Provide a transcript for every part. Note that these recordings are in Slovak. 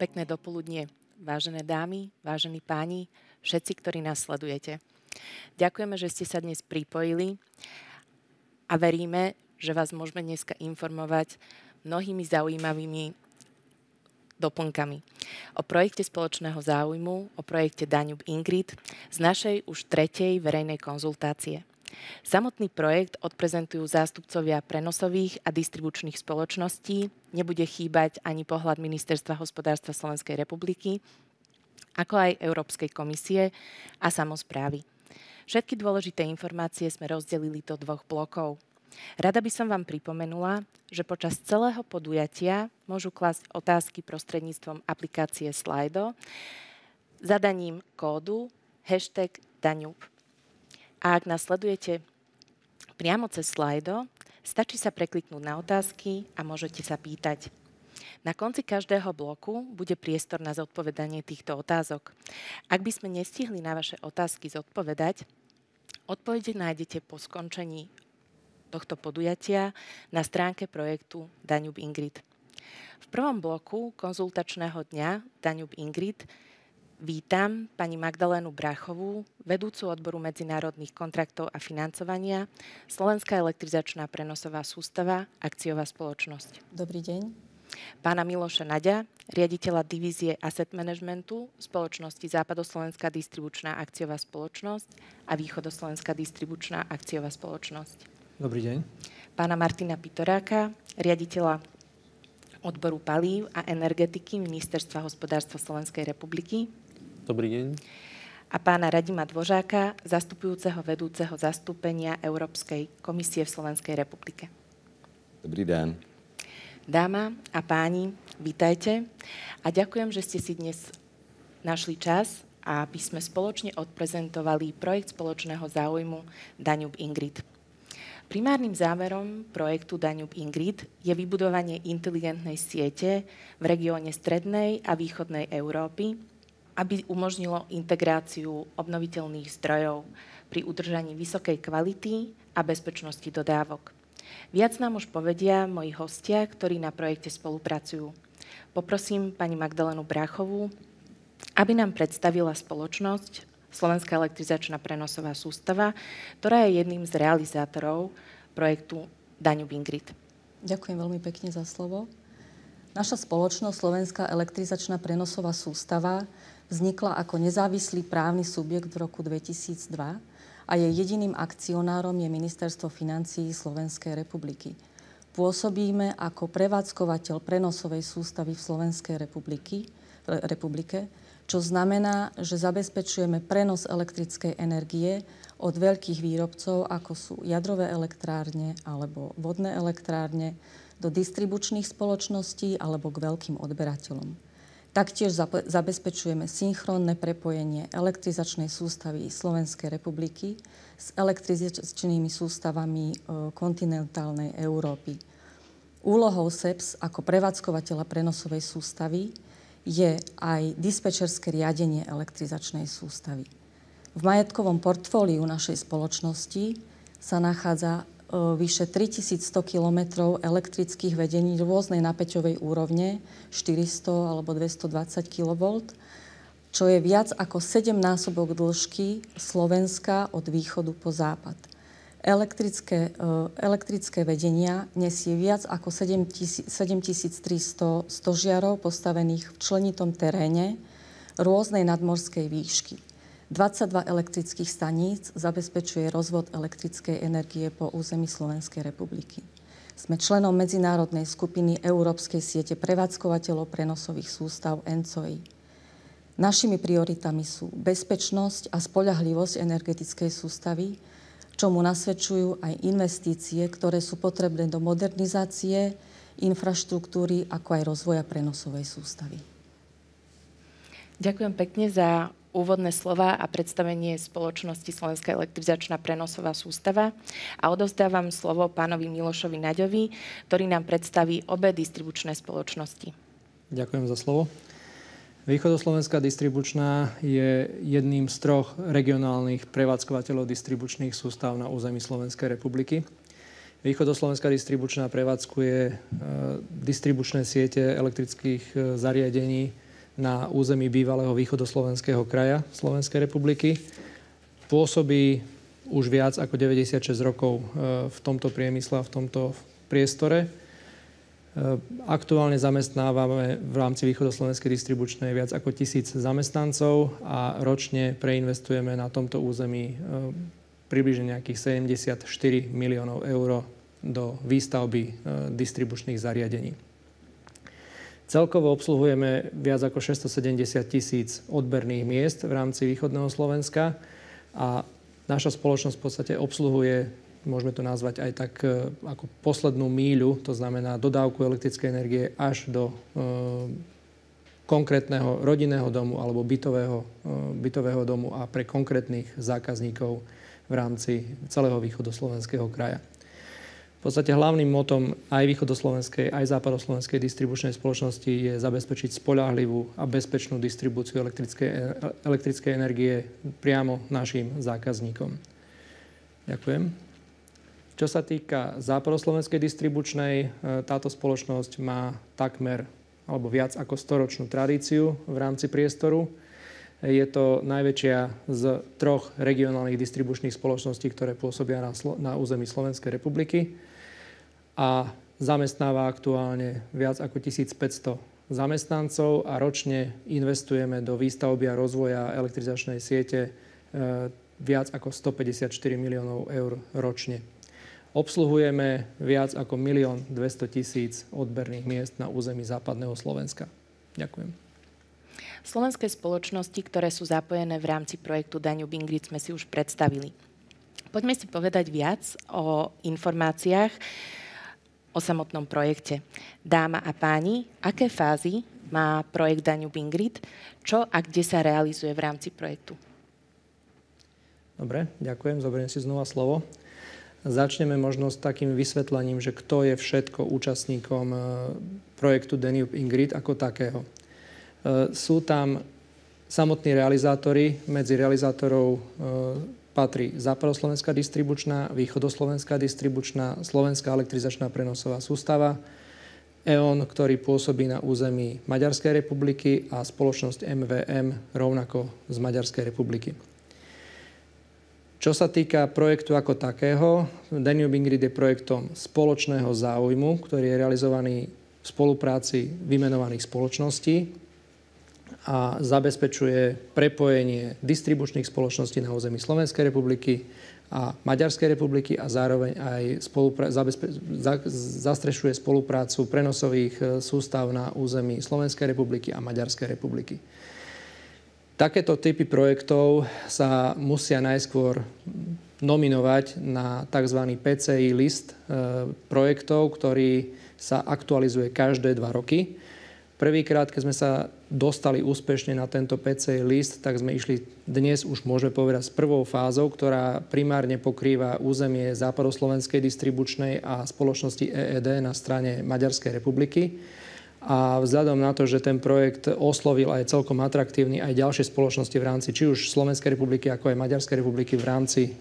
Pekné dopoludnie, vážené dámy, vážení páni, všetci, ktorí nás sledujete. Ďakujeme, že ste sa dnes pripojili a veríme, že vás môžeme dneska informovať mnohými zaujímavými doplnkami o projekte spoločného záujmu, o projekte Danube Ingrid z našej už tretej verejnej konzultácie. Samotný projekt odprezentujú zástupcovia prenosových a distribučných spoločností, nebude chýbať ani pohľad Ministerstva hospodárstva Slovenskej republiky, ako aj Európskej komisie a samosprávy. Všetky dôležité informácie sme rozdelili do dvoch blokov. Rada by som vám pripomenula, že počas celého podujatia môžu klásť otázky prostredníctvom aplikácie Slido, zadaním kódu #Danube. A ak nás sledujete priamo cez Slido, stačí sa prekliknúť na otázky a môžete sa pýtať. Na konci každého bloku bude priestor na zodpovedanie týchto otázok. Ak by sme nestihli na vaše otázky zodpovedať, odpovede nájdete po skončení tohto podujatia na stránke projektu Danube Ingrid. V prvom bloku konzultačného dňa Danube Ingrid vítam pani Magdalénu Brachovú, vedúcu odboru medzinárodných kontraktov a financovania, Slovenská elektrizačná prenosová sústava, akciová spoločnosť. Dobrý deň. Pána Miloša Naďa, riaditeľa divízie Asset Managementu spoločnosti Západoslovenská distribučná akciová spoločnosť a Východoslovenská distribučná akciová spoločnosť. Dobrý deň. Pána Martina Pitoráka, riaditeľa odboru palív a energetiky Ministerstva hospodárstva Slovenskej republiky. Dobrý deň. A pána Radima Dvořáka, zastupujúceho vedúceho zastúpenia Európskej komisie v Slovenskej republike. Dobrý den. Dáma a páni, vítajte a ďakujem, že ste si dnes našli čas, aby sme spoločne odprezentovali projekt spoločného záujmu Danube Ingrid. Primárnym zámerom projektu Danube Ingrid je vybudovanie inteligentnej siete v regióne strednej a východnej Európy, aby umožnilo integráciu obnoviteľných zdrojov pri udržaní vysokej kvality a bezpečnosti dodávok. Viac nám už povedia moji hostia, ktorí na projekte spolupracujú. Poprosím pani Magdalénu Brachovú, aby nám predstavila spoločnosť Slovenská elektrizačná prenosová sústava, ktorá je jedným z realizátorov projektu Danube Ingrid. Ďakujem veľmi pekne za slovo. Naša spoločnosť Slovenská elektrizačná prenosová sústava vznikla ako nezávislý právny subjekt v roku 2002 a jej jediným akcionárom je Ministerstvo financií Slovenskej republiky. Pôsobíme ako prevádzkovateľ prenosovej sústavy v Slovenskej republike, čo znamená, že zabezpečujeme prenos elektrickej energie od veľkých výrobcov, ako sú jadrové elektrárne alebo vodné elektrárne, do distribučných spoločností alebo k veľkým odberateľom. Taktiež zabezpečujeme synchrónne prepojenie elektrizačnej sústavy Slovenskej republiky s elektrizačnými sústavami kontinentálnej Európy. Úlohou SEPS ako prevádzkovateľa prenosovej sústavy je aj dispečerské riadenie elektrizačnej sústavy. V majetkovom portfóliu našej spoločnosti sa nachádza vyše 3100 kilometrov elektrických vedení rôznej napäťovej úrovne, 400 alebo 220 kV, čo je viac ako 7-násobok dĺžky Slovenska od východu po západ. Elektrické vedenia nesie viac ako 7300 stožiarov postavených v členitom teréne rôznej nadmorskej výšky. 22 elektrických staníc zabezpečuje rozvod elektrickej energie po území Slovenskej republiky. Sme členom medzinárodnej skupiny Európskej siete prevádzkovateľov prenosových sústav ENTSO-I. Našimi prioritami sú bezpečnosť a spoľahlivosť energetickej sústavy, čomu nasvedčujú aj investície, ktoré sú potrebné do modernizácie infraštruktúry, ako aj rozvoja prenosovej sústavy. Ďakujem pekne za úvodné slova a predstavenie spoločnosti Slovenská elektrizačná prenosová sústava a odovzdávam slovo pánovi Milošovi Naďovi, ktorý nám predstaví obe distribučné spoločnosti. Ďakujem za slovo. Východoslovenská distribučná je jedným z troch regionálnych prevádzkovateľov distribučných sústav na území Slovenskej republiky. Východoslovenská distribučná prevádzkuje distribučné siete elektrických zariadení na území bývalého východoslovenského kraja Slovenskej republiky. Pôsobí už viac ako 96 rokov v tomto priemysle a v tomto priestore. Aktuálne zamestnávame v rámci východoslovenskej distribučnej viac ako 1000 zamestnancov a ročne preinvestujeme na tomto území približne nejakých 74 miliónov eur do výstavby distribučných zariadení. Celkovo obsluhujeme viac ako 670 000 odberných miest v rámci východného Slovenska a naša spoločnosť v podstate obsluhuje, môžeme to nazvať aj tak ako poslednú míľu, to znamená dodávku elektrickej energie až do konkrétneho rodinného domu alebo bytového domu a pre konkrétnych zákazníkov v rámci celého východoslovenského kraja. V podstate hlavným motom aj východoslovenskej, aj západoslovenskej distribučnej spoločnosti je zabezpečiť spoľahlivú a bezpečnú distribúciu elektrickej energie priamo našim zákazníkom. Ďakujem. Čo sa týka západoslovenskej distribučnej, táto spoločnosť má takmer alebo viac ako 100-ročnú tradíciu v rámci priestoru. Je to najväčšia z 3 regionálnych distribučných spoločností, ktoré pôsobia na území Slovenskej republiky a zamestnáva aktuálne viac ako 1500 zamestnancov a ročne investujeme do výstavby a rozvoja elektrizačnej siete viac ako 154 miliónov eur ročne. Obsluhujeme viac ako 1 200 000 odberných miest na území západného Slovenska. Ďakujem. Slovenské spoločnosti, ktoré sú zapojené v rámci projektu Danube Ingrid, sme si už predstavili. Poďme si povedať viac o informáciách o samotnom projekte. Dáma a páni, aké fázy má projekt Danube Ingrid, čo a kde sa realizuje v rámci projektu? Dobre, ďakujem, zoberiem si znova slovo. Začneme možno s takým vysvetlením, že kto je všetko účastníkom projektu Danube Ingrid ako takého. Sú tam samotní realizátori, medzi realizátorov patrí Západoslovenská distribučná, Východoslovenská distribučná, Slovenská elektrizačná prenosová sústava, E.ON, ktorý pôsobí na území Maďarskej republiky a spoločnosť MVM rovnako z Maďarskej republiky. Čo sa týka projektu ako takého, Danube Ingrid je projektom spoločného záujmu, ktorý je realizovaný v spolupráci vymenovaných spoločností a zabezpečuje prepojenie distribučných spoločností na území Slovenskej republiky a Maďarskej republiky a zároveň aj zastrešuje spoluprácu prenosových sústav na území Slovenskej republiky a Maďarskej republiky. Takéto typy projektov sa musia najskôr nominovať na tzv. PCI list projektov, ktorý sa aktualizuje každé 2 roky. Prvýkrát, keď sme sa dostali úspešne na tento PCI list, tak sme išli dnes, už môžeme povedať, s prvou fázou, ktorá primárne pokrýva územie Západoslovenskej distribučnej a spoločnosti EED na strane Maďarskej republiky. A vzhľadom na to, že ten projekt oslovil aj celkom atraktívny aj ďalšie spoločnosti v rámci či už Slovenskej republiky, ako aj Maďarskej republiky v rámci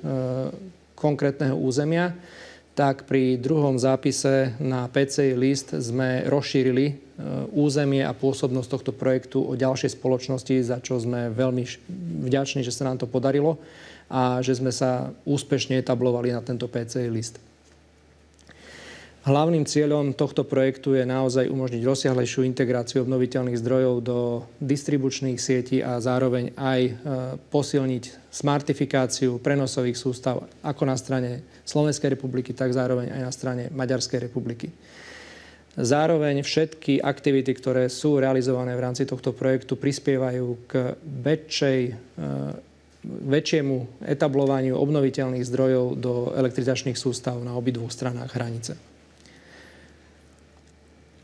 konkrétneho územia, tak pri druhom zápise na PCI list sme rozšírili územie a pôsobnosť tohto projektu o ďalšie spoločnosti, za čo sme veľmi vďační, že sa nám to podarilo a že sme sa úspešne etablovali na tento PCI list. Hlavným cieľom tohto projektu je naozaj umožniť rozsiahlejšiu integráciu obnoviteľných zdrojov do distribučných sietí a zároveň aj posilniť smartifikáciu prenosových sústav ako na strane Slovenskej republiky, tak zároveň aj na strane Maďarskej republiky. Zároveň všetky aktivity, ktoré sú realizované v rámci tohto projektu, prispievajú k väčšiemu etablovaniu obnoviteľných zdrojov do elektrizačných sústav na obidvoch stranách hranice.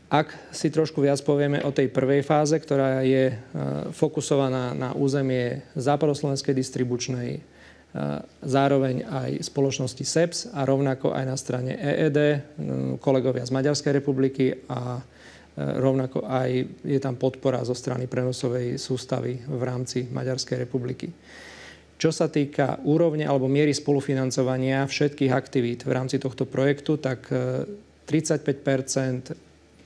Ak si trošku viac povieme o tej prvej fáze, ktorá je fokusovaná na územie Západoslovenskej distribučnej, zároveň aj spoločnosti SEPS a rovnako aj na strane EED, kolegovia z Maďarskej republiky a rovnako aj je tam podpora zo strany prenosovej sústavy v rámci Maďarskej republiky. Čo sa týka úrovne alebo miery spolufinancovania všetkých aktivít v rámci tohto projektu, tak 35%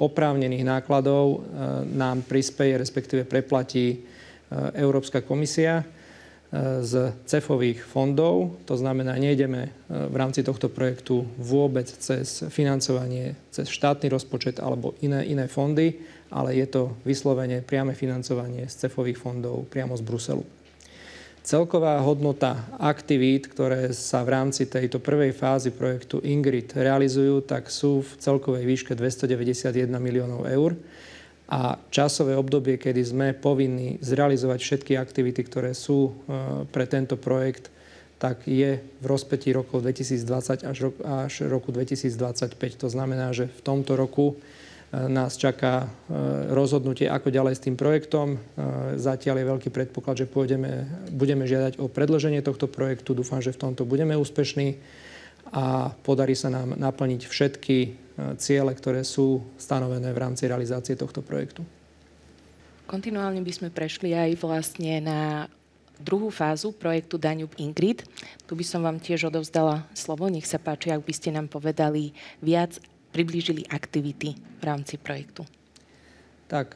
oprávnených nákladov nám prispeje, respektíve preplatí Európska komisia z CEF-ových fondov. To znamená, nejdeme v rámci tohto projektu vôbec cez financovanie, cez štátny rozpočet alebo iné fondy, ale je to vyslovene priame financovanie z CEF-ových fondov priamo z Bruselu. Celková hodnota aktivít, ktoré sa v rámci tejto prvej fázy projektu INGRID realizujú, tak sú v celkovej výške 291 miliónov eur. A časové obdobie, kedy sme povinní zrealizovať všetky aktivity, ktoré sú pre tento projekt, tak je v rozpätí rokov 2020 až roku 2025. To znamená, že v tomto roku nás čaká rozhodnutie, ako ďalej s tým projektom. Zatiaľ je veľký predpoklad, že budeme žiadať o predĺženie tohto projektu. Dúfam, že v tomto budeme úspešní a podarí sa nám naplniť všetky ciele, ktoré sú stanovené v rámci realizácie tohto projektu. Kontinuálne by sme prešli aj vlastne na druhú fázu projektu Danube INGRID. Tu by som vám tiež odovzdala slovo. Nech sa páči, ak by ste nám povedali viac, priblížili aktivity v rámci projektu. Tak,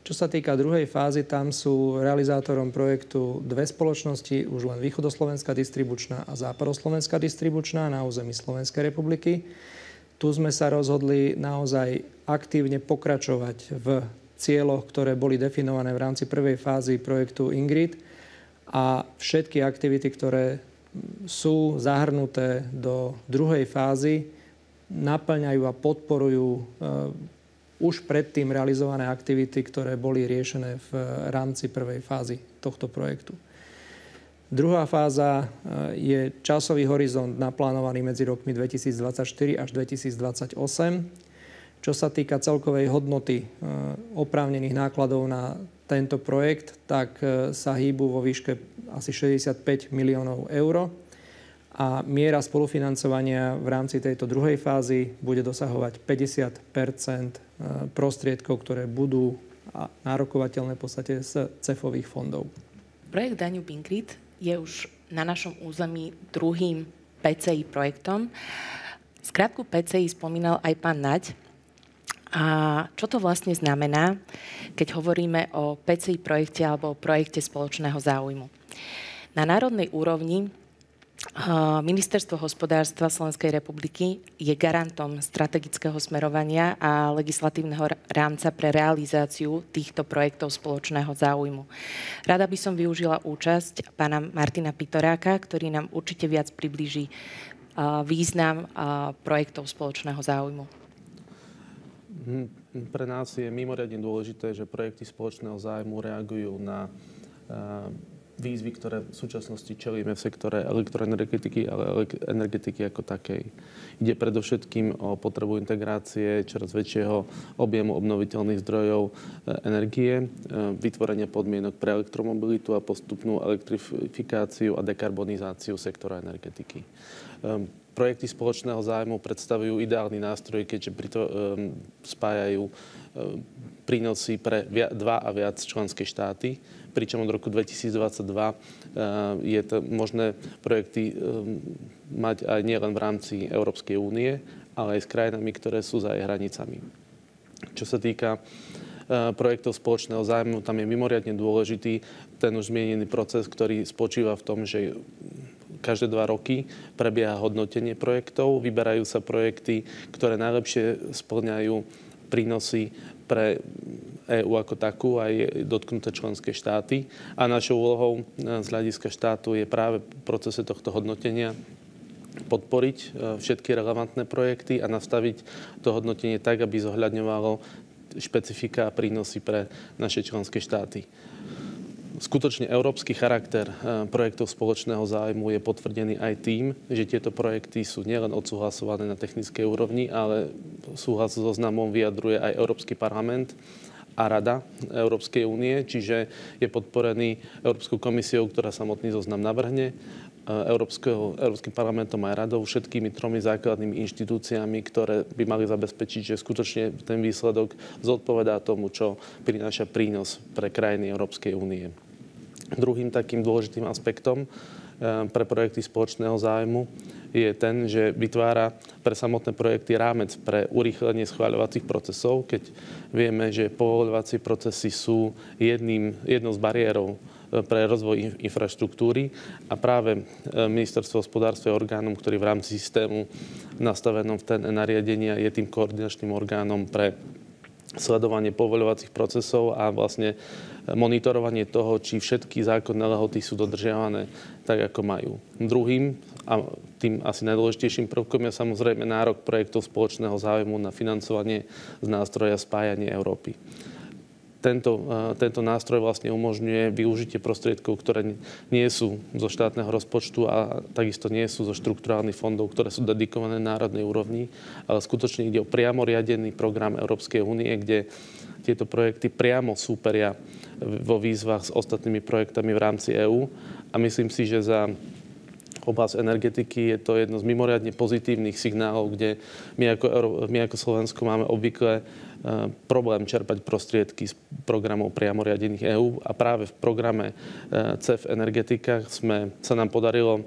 čo sa týka druhej fázy, tam sú realizátorom projektu dve spoločnosti, už len Východoslovenská distribučná a Západoslovenská distribučná na území Slovenskej republiky. Tu sme sa rozhodli naozaj aktívne pokračovať v cieľoch, ktoré boli definované v rámci prvej fázy projektu INGRID a všetky aktivity, ktoré sú zahrnuté do druhej fázy, naplňajú a podporujú už predtým realizované aktivity, ktoré boli riešené v rámci prvej fázy tohto projektu. Druhá fáza je časový horizont naplánovaný medzi rokmi 2024 až 2028. Čo sa týka celkovej hodnoty oprávnených nákladov na tento projekt, tak sa hýbu vo výške asi 65 miliónov eur a miera spolufinancovania v rámci tejto druhej fázy bude dosahovať 50% prostriedkov, ktoré budú nárokovateľné v podstate z CEF-ových fondov. Projekt Danube INGRID je už na našom území druhým PCI projektom. Skratku PCI spomínal aj pán Naď. A čo to vlastne znamená, keď hovoríme o PCI projekte alebo o projekte spoločného záujmu? Na národnej úrovni Ministerstvo hospodárstva Slovenskej republiky je garantom strategického smerovania a legislatívneho rámca pre realizáciu týchto projektov spoločného záujmu. Rada by som využila účasť pána Martina Pitoráka, ktorý nám určite viac priblíži význam projektov spoločného záujmu. Pre nás je mimoriadne dôležité, že projekty spoločného záujmu reagujú na výzvy, ktoré v súčasnosti čelíme v sektore elektroenergetiky, ale energetiky ako takej. Ide predovšetkým o potrebu integrácie čoraz väčšieho objemu obnoviteľných zdrojov energie, vytvorenie podmienok pre elektromobilitu a postupnú elektrifikáciu a dekarbonizáciu sektora energetiky. Projekty spoločného zájmu predstavujú ideálny nástroj, keďže spájajú prínosy pre dva a viac členské štáty, pričom od roku 2022 je to možné projekty mať aj nielen v rámci Európskej únie, ale aj s krajinami, ktoré sú za jej hranicami. Čo sa týka projektov spoločného zájmu, tam je mimoriadne dôležitý ten už zmienený proces, ktorý spočíva v tom, že každé 2 roky prebieha hodnotenie projektov, vyberajú sa projekty, ktoré najlepšie spĺňajú prínosy pre EÚ ako takú aj dotknuté členské štáty. A našou úlohou z hľadiska štátu je práve v procese tohto hodnotenia podporiť všetky relevantné projekty a nastaviť to hodnotenie tak, aby zohľadňovalo špecifika a prínosy pre naše členské štáty. Skutočne európsky charakter projektov spoločného záujmu je potvrdený aj tým, že tieto projekty sú nielen odsúhlasované na technickej úrovni, ale súhlas so zoznamom vyjadruje aj Európsky parlament a Rada Európskej únie, čiže je podporený Európskou komisiou, ktorá samotný zoznam navrhne, Európskym parlamentom aj Radou, všetkými 3 základnými inštitúciami, ktoré by mali zabezpečiť, že skutočne ten výsledok zodpovedá tomu, čo prináša prínos pre krajiny Európskej únie. Druhým takým dôležitým aspektom pre projekty spoločného zájmu je ten, že vytvára pre samotné projekty rámec pre urýchlenie schvaľovacích procesov, keď vieme, že povoľovacie procesy sú jednou z bariérov pre rozvoj infraštruktúry a práve Ministerstvo hospodárstva je orgánom, ktorý v rámci systému nastavenom v ten nariadenia je tým koordinačným orgánom pre sledovanie povoľovacích procesov a vlastne monitorovanie toho, či všetky zákonné lehoty sú dodržiavané tak, ako majú. Druhým a tým asi najdôležitejším prvkom je samozrejme nárok projektov spoločného záujmu na financovanie z nástroja Spájanie Európy. Tento nástroj vlastne umožňuje využitie prostriedkov, ktoré nie sú zo štátneho rozpočtu a takisto nie sú zo štrukturálnych fondov, ktoré sú dedikované národnej úrovni, ale skutočne ide o priamo riadený program Európskej únie, kde tieto projekty priamo súperia vo výzvach s ostatnými projektami v rámci EÚ. A myslím si, že za oblasť energetiky je to jedno z mimoriadne pozitívnych signálov, kde my ako Slovensko máme obvykle problém čerpať prostriedky z programov priamo riadených EÚ a práve v programe CEF Energetika sa nám podarilo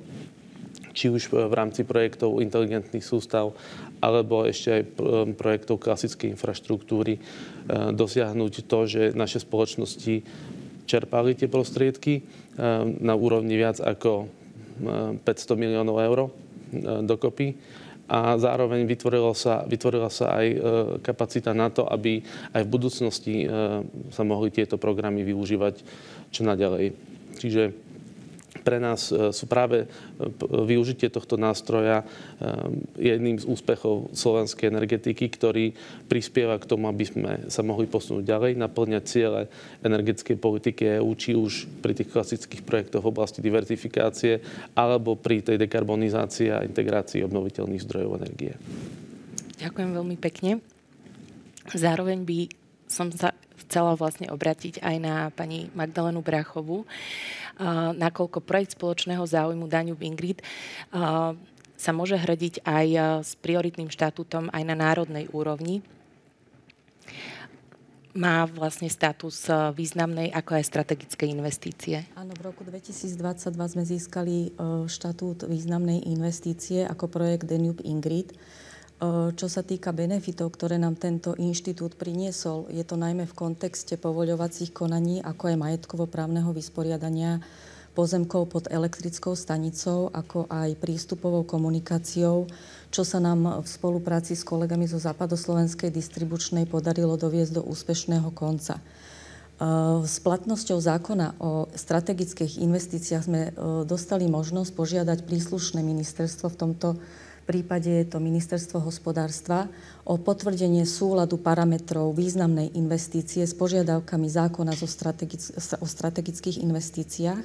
či už v rámci projektov inteligentných sústav alebo ešte aj projektov klasickej infraštruktúry dosiahnuť to, že naše spoločnosti čerpali tie prostriedky na úrovni viac ako 500 miliónov eur dokopy. A zároveň vytvorila sa aj kapacita na to, aby aj v budúcnosti sa mohli tieto programy využívať čo naďalej. Čiže pre nás sú práve využitie tohto nástroja jedným z úspechov slovenskej energetiky, ktorý prispieva k tomu, aby sme sa mohli posunúť ďalej, naplňať ciele energetickej politiky EÚ, či už pri tých klasických projektoch v oblasti diverzifikácie, alebo pri tej dekarbonizácii a integrácii obnoviteľných zdrojov energie. Ďakujem veľmi pekne. Zároveň by som sa chcela vlastne obrátiť aj na pani Magdalénu Brachovú, nakoľko projekt spoločného záujmu Danube Ingrid sa môže hradiť aj s prioritným štatútom aj na národnej úrovni. Má vlastne status významnej ako aj strategickej investície. Áno, v roku 2022 sme získali štatút významnej investície ako projekt Danube Ingrid. Čo sa týka benefitov, ktoré nám tento inštitút priniesol, je to najmä v kontexte povoľovacích konaní, ako aj majetkovo-právneho vysporiadania pozemkov pod elektrickou stanicou, ako aj prístupovou komunikáciou, čo sa nám v spolupráci s kolegami zo Západoslovenskej distribučnej podarilo doviesť do úspešného konca. S platnosťou zákona o strategických investíciách sme dostali možnosť požiadať príslušné ministerstvo, v tomto prípade je to Ministerstvo hospodárstva, o potvrdenie súladu parametrov významnej investície s požiadavkami zákona o strategických investíciách.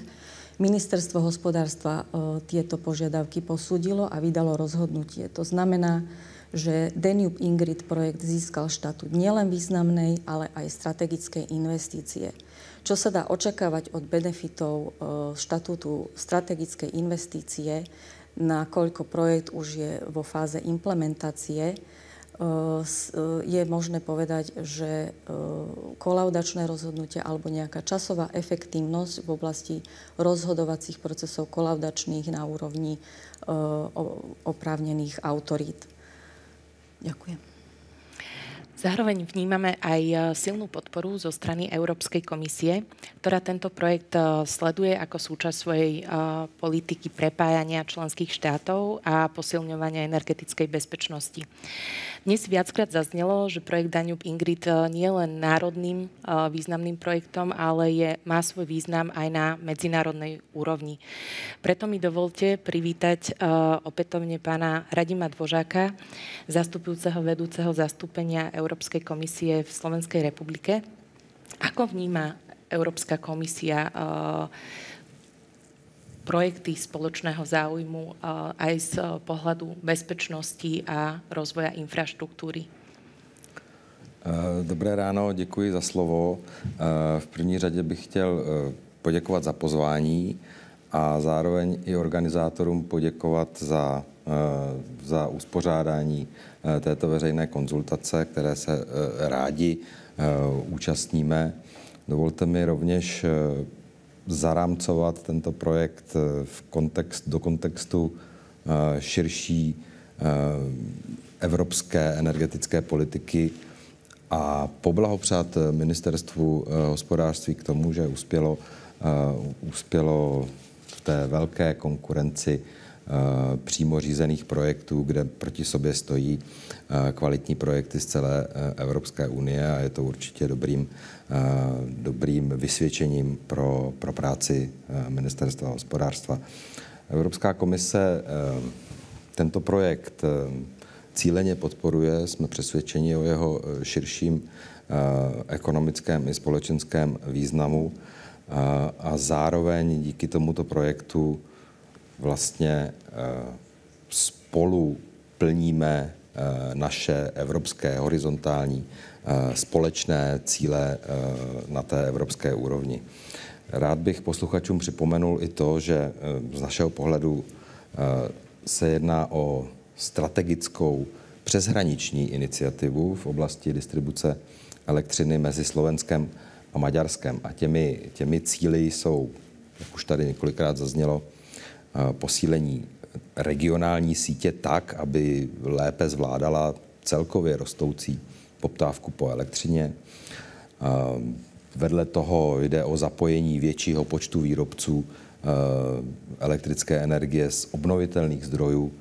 Ministerstvo hospodárstva tieto požiadavky posúdilo a vydalo rozhodnutie. To znamená, že Danube Ingrid projekt získal štatút nielen významnej, ale aj strategickej investície. Čo sa dá očakávať od benefitov štatútu strategickej investície, nakoľko projekt už je vo fáze implementácie, je možné povedať, že kolaudačné rozhodnutie alebo nejaká časová efektívnosť v oblasti rozhodovacích procesov kolaudačných na úrovni oprávnených autorít. Ďakujem. Zároveň vnímame aj silnú podporu zo strany Európskej komisie, ktorá tento projekt sleduje ako súčasť svojej politiky prepájania členských štátov a posilňovania energetickej bezpečnosti. Dnes viackrát zaznelo, že projekt Danube Ingrid nie je len národným významným projektom, ale má svoj význam aj na medzinárodnej úrovni. Preto mi dovolte privítať opätovne pána Radima Dvožáka, zastupujúceho vedúceho zastúpenia Európskej komisie v Slovenskej republike. Ako vníma Európska komisia projekty spoločného záujmu aj z pohľadu bezpečnosti a rozvoja infraštruktúry? Dobré ráno, děkuji za slovo. V první řadě bych chtěl poděkovat za pozvání a zároveň i organizátorům poděkovat za uspořádání této veřejné konzultace, které se rádi účastníme. Dovolte mi rovněž zarámcovat tento projekt do kontextu širší evropské energetické politiky a poblahopřát ministerstvu hospodářství k tomu, že uspělo v té velké konkurenci přímo řízených projektů, kde proti sobě stojí kvalitní projekty z celé Evropské unie a je to určitě dobrým vysvědčením pro práci ministerstva hospodářstva. Evropská komise tento projekt cíleně podporuje, jsme přesvědčeni o jeho širším ekonomickém i společenském významu a zároveň díky tomuto projektu vlastně spolu plníme naše evropské horizontální společné cíle na té evropské úrovni. Rád bych posluchačům připomenul i to, že z našeho pohledu se jedná o strategickou přeshraniční iniciativu v oblasti distribuce elektřiny mezi Slovenskem a Maďarskem. A těmi cíli jsou, jak už tady několikrát zaznělo, posílení regionální sítě tak, aby lépe zvládala celkově rostoucí poptávku po elektřině. Vedle toho jde o zapojení většího počtu výrobců elektrické energie z obnovitelných zdrojů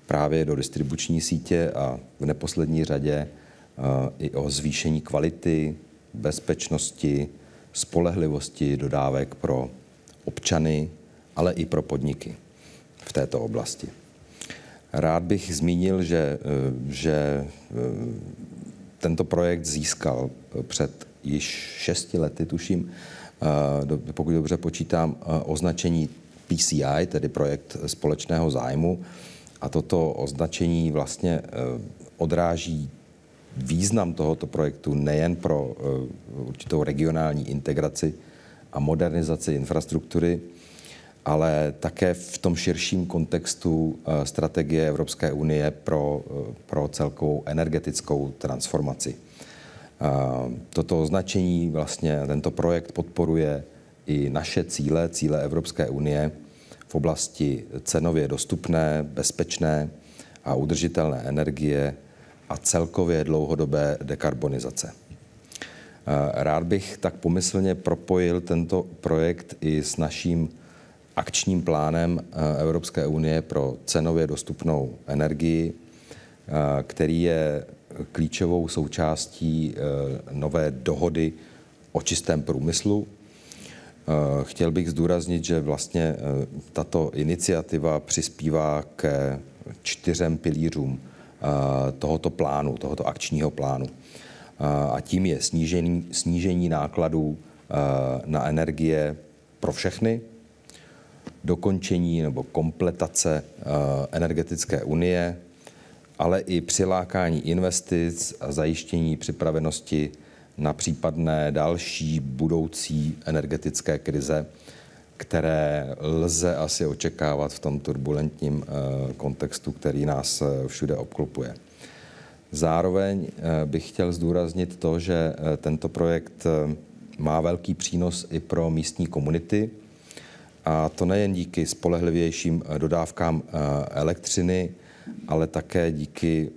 právě do distribuční sítě a v neposlední řadě i o zvýšení kvality, bezpečnosti, spolehlivosti dodávek pro občany, ale i pro podniky v této oblasti. Rád bych zmínil, že tento projekt získal před již 6 lety, tuším, pokud dobře počítám, označení PCI, tedy projekt společného zájmu. A toto označení vlastně odráží význam tohoto projektu nejen pro určitou regionální integraci a modernizaci infrastruktury, ale také v tom širším kontextu strategie Evropské unie pro celkovou energetickou transformaci. Toto označení, vlastně tento projekt podporuje i naše cíle Evropské unie v oblasti cenově dostupné, bezpečné a udržitelné energie a celkově dlouhodobé dekarbonizace. Rád bych tak pomyslně propojil tento projekt i s naším akčním plánem Evropské unie pro cenově dostupnou energii, který je klíčovou součástí nové dohody o čistém průmyslu. Chtěl bych zdůraznit, že vlastně tato iniciativa přispívá k 4 pilířům tohoto akčního plánu. A tím je snížení nákladů na energie pro všechny, dokončení nebo kompletace energetické unie, ale i přilákání investic a zajištění připravenosti na případné další budoucí energetické krize, které lze asi očekávat v tom turbulentním kontextu, který nás všude obklopuje. Zároveň bych chtěl zdůraznit to, že tento projekt má velký přínos i pro místní komunity, a to nejen díky spolehlivějším dodávkám elektřiny, ale také díky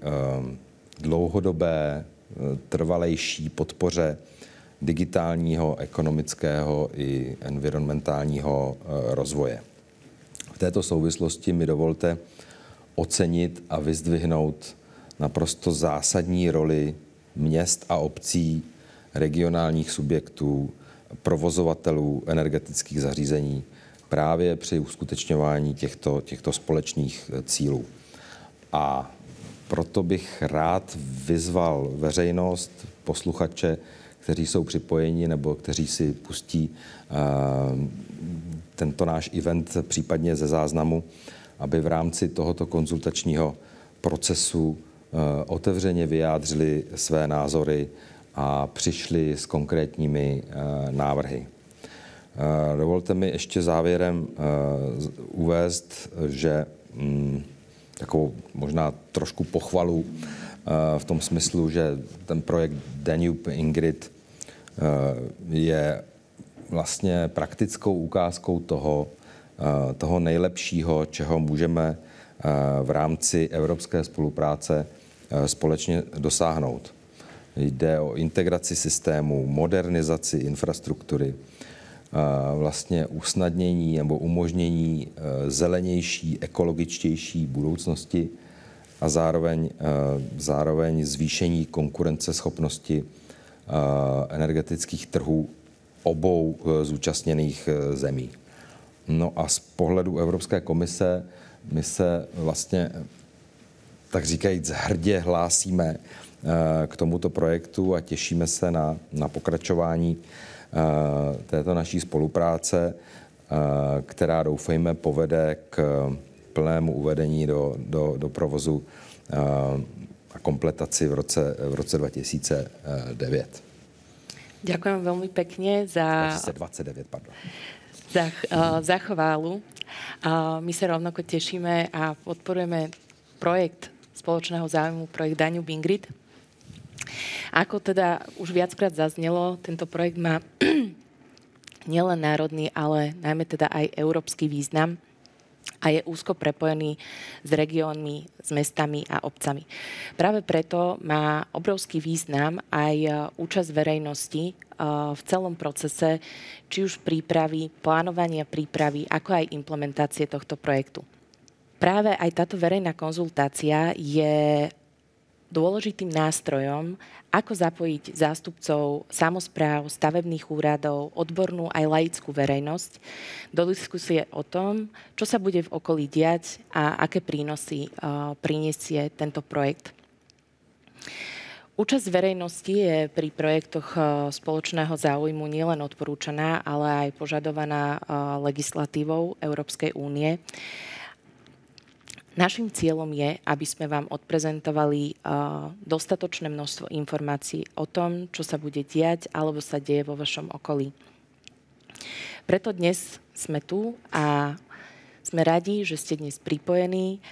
dlouhodobé, trvalejší podpoře digitálního, ekonomického i environmentálního rozvoje. V této souvislosti mi dovolte ocenit a vyzdvihnout naprosto zásadní roli měst a obcí, regionálních subjektů, provozovatelů energetických zařízení právě při uskutečňování těchto společných cílů. A proto bych rád vyzval veřejnost, posluchače, kteří jsou připojeni nebo kteří si pustí tento náš event případně ze záznamu, aby v rámci tohoto konzultačního procesu otevřeně vyjádřili své názory a přišli s konkrétními návrhy. Dovolte mi ještě závěrem uvést, že takovou možná trošku pochvalu v tom smyslu, že ten projekt Danube Ingrid je vlastně praktickou ukázkou toho nejlepšího, čeho můžeme v rámci evropské spolupráce společně dosáhnout. Jde o integraci systému, modernizaci infrastruktury, vlastně usnadnění nebo umožnění zelenější, ekologičtější budoucnosti a zároveň zvýšení konkurenceschopnosti energetických trhů obou zúčastněných zemí. No a z pohledu Evropské komise my se vlastně, tak říkajíc, hrdě hlásíme k tomuto projektu a těšíme se na pokračování této naší spolupráce, která doufejme povede k plnému uvedení do provozu a kompletaci v roce 2009. Ďakujem veľmi pekne za... 2029, pardon. Za chválu. My sa rovnako tešíme a podporujeme projekt spoločného záujmu, projekt Danube Ingrid. Ako teda už viackrát zaznelo, tento projekt má nielen národný, ale najmä teda aj európsky význam a je úzko prepojený s regiónmi, s mestami a obcami. Práve preto má obrovský význam aj účasť verejnosti v celom procese, či už prípravy, plánovania prípravy, ako aj implementácie tohto projektu. Práve aj táto verejná konzultácia je dôležitým nástrojom, ako zapojiť zástupcov samospráv, stavebných úradov, odbornú aj laickú verejnosť do diskusie o tom, čo sa bude v okolí diať a aké prínosy prinesie tento projekt. Účasť verejnosti je pri projektoch spoločného záujmu nielen odporúčaná, ale aj požadovaná legislatívou Európskej únie. Naším cieľom je, aby sme vám odprezentovali dostatočné množstvo informácií o tom, čo sa bude diať alebo sa deje vo vašom okolí. Preto dnes sme tu a sme radi, že ste dnes pripojení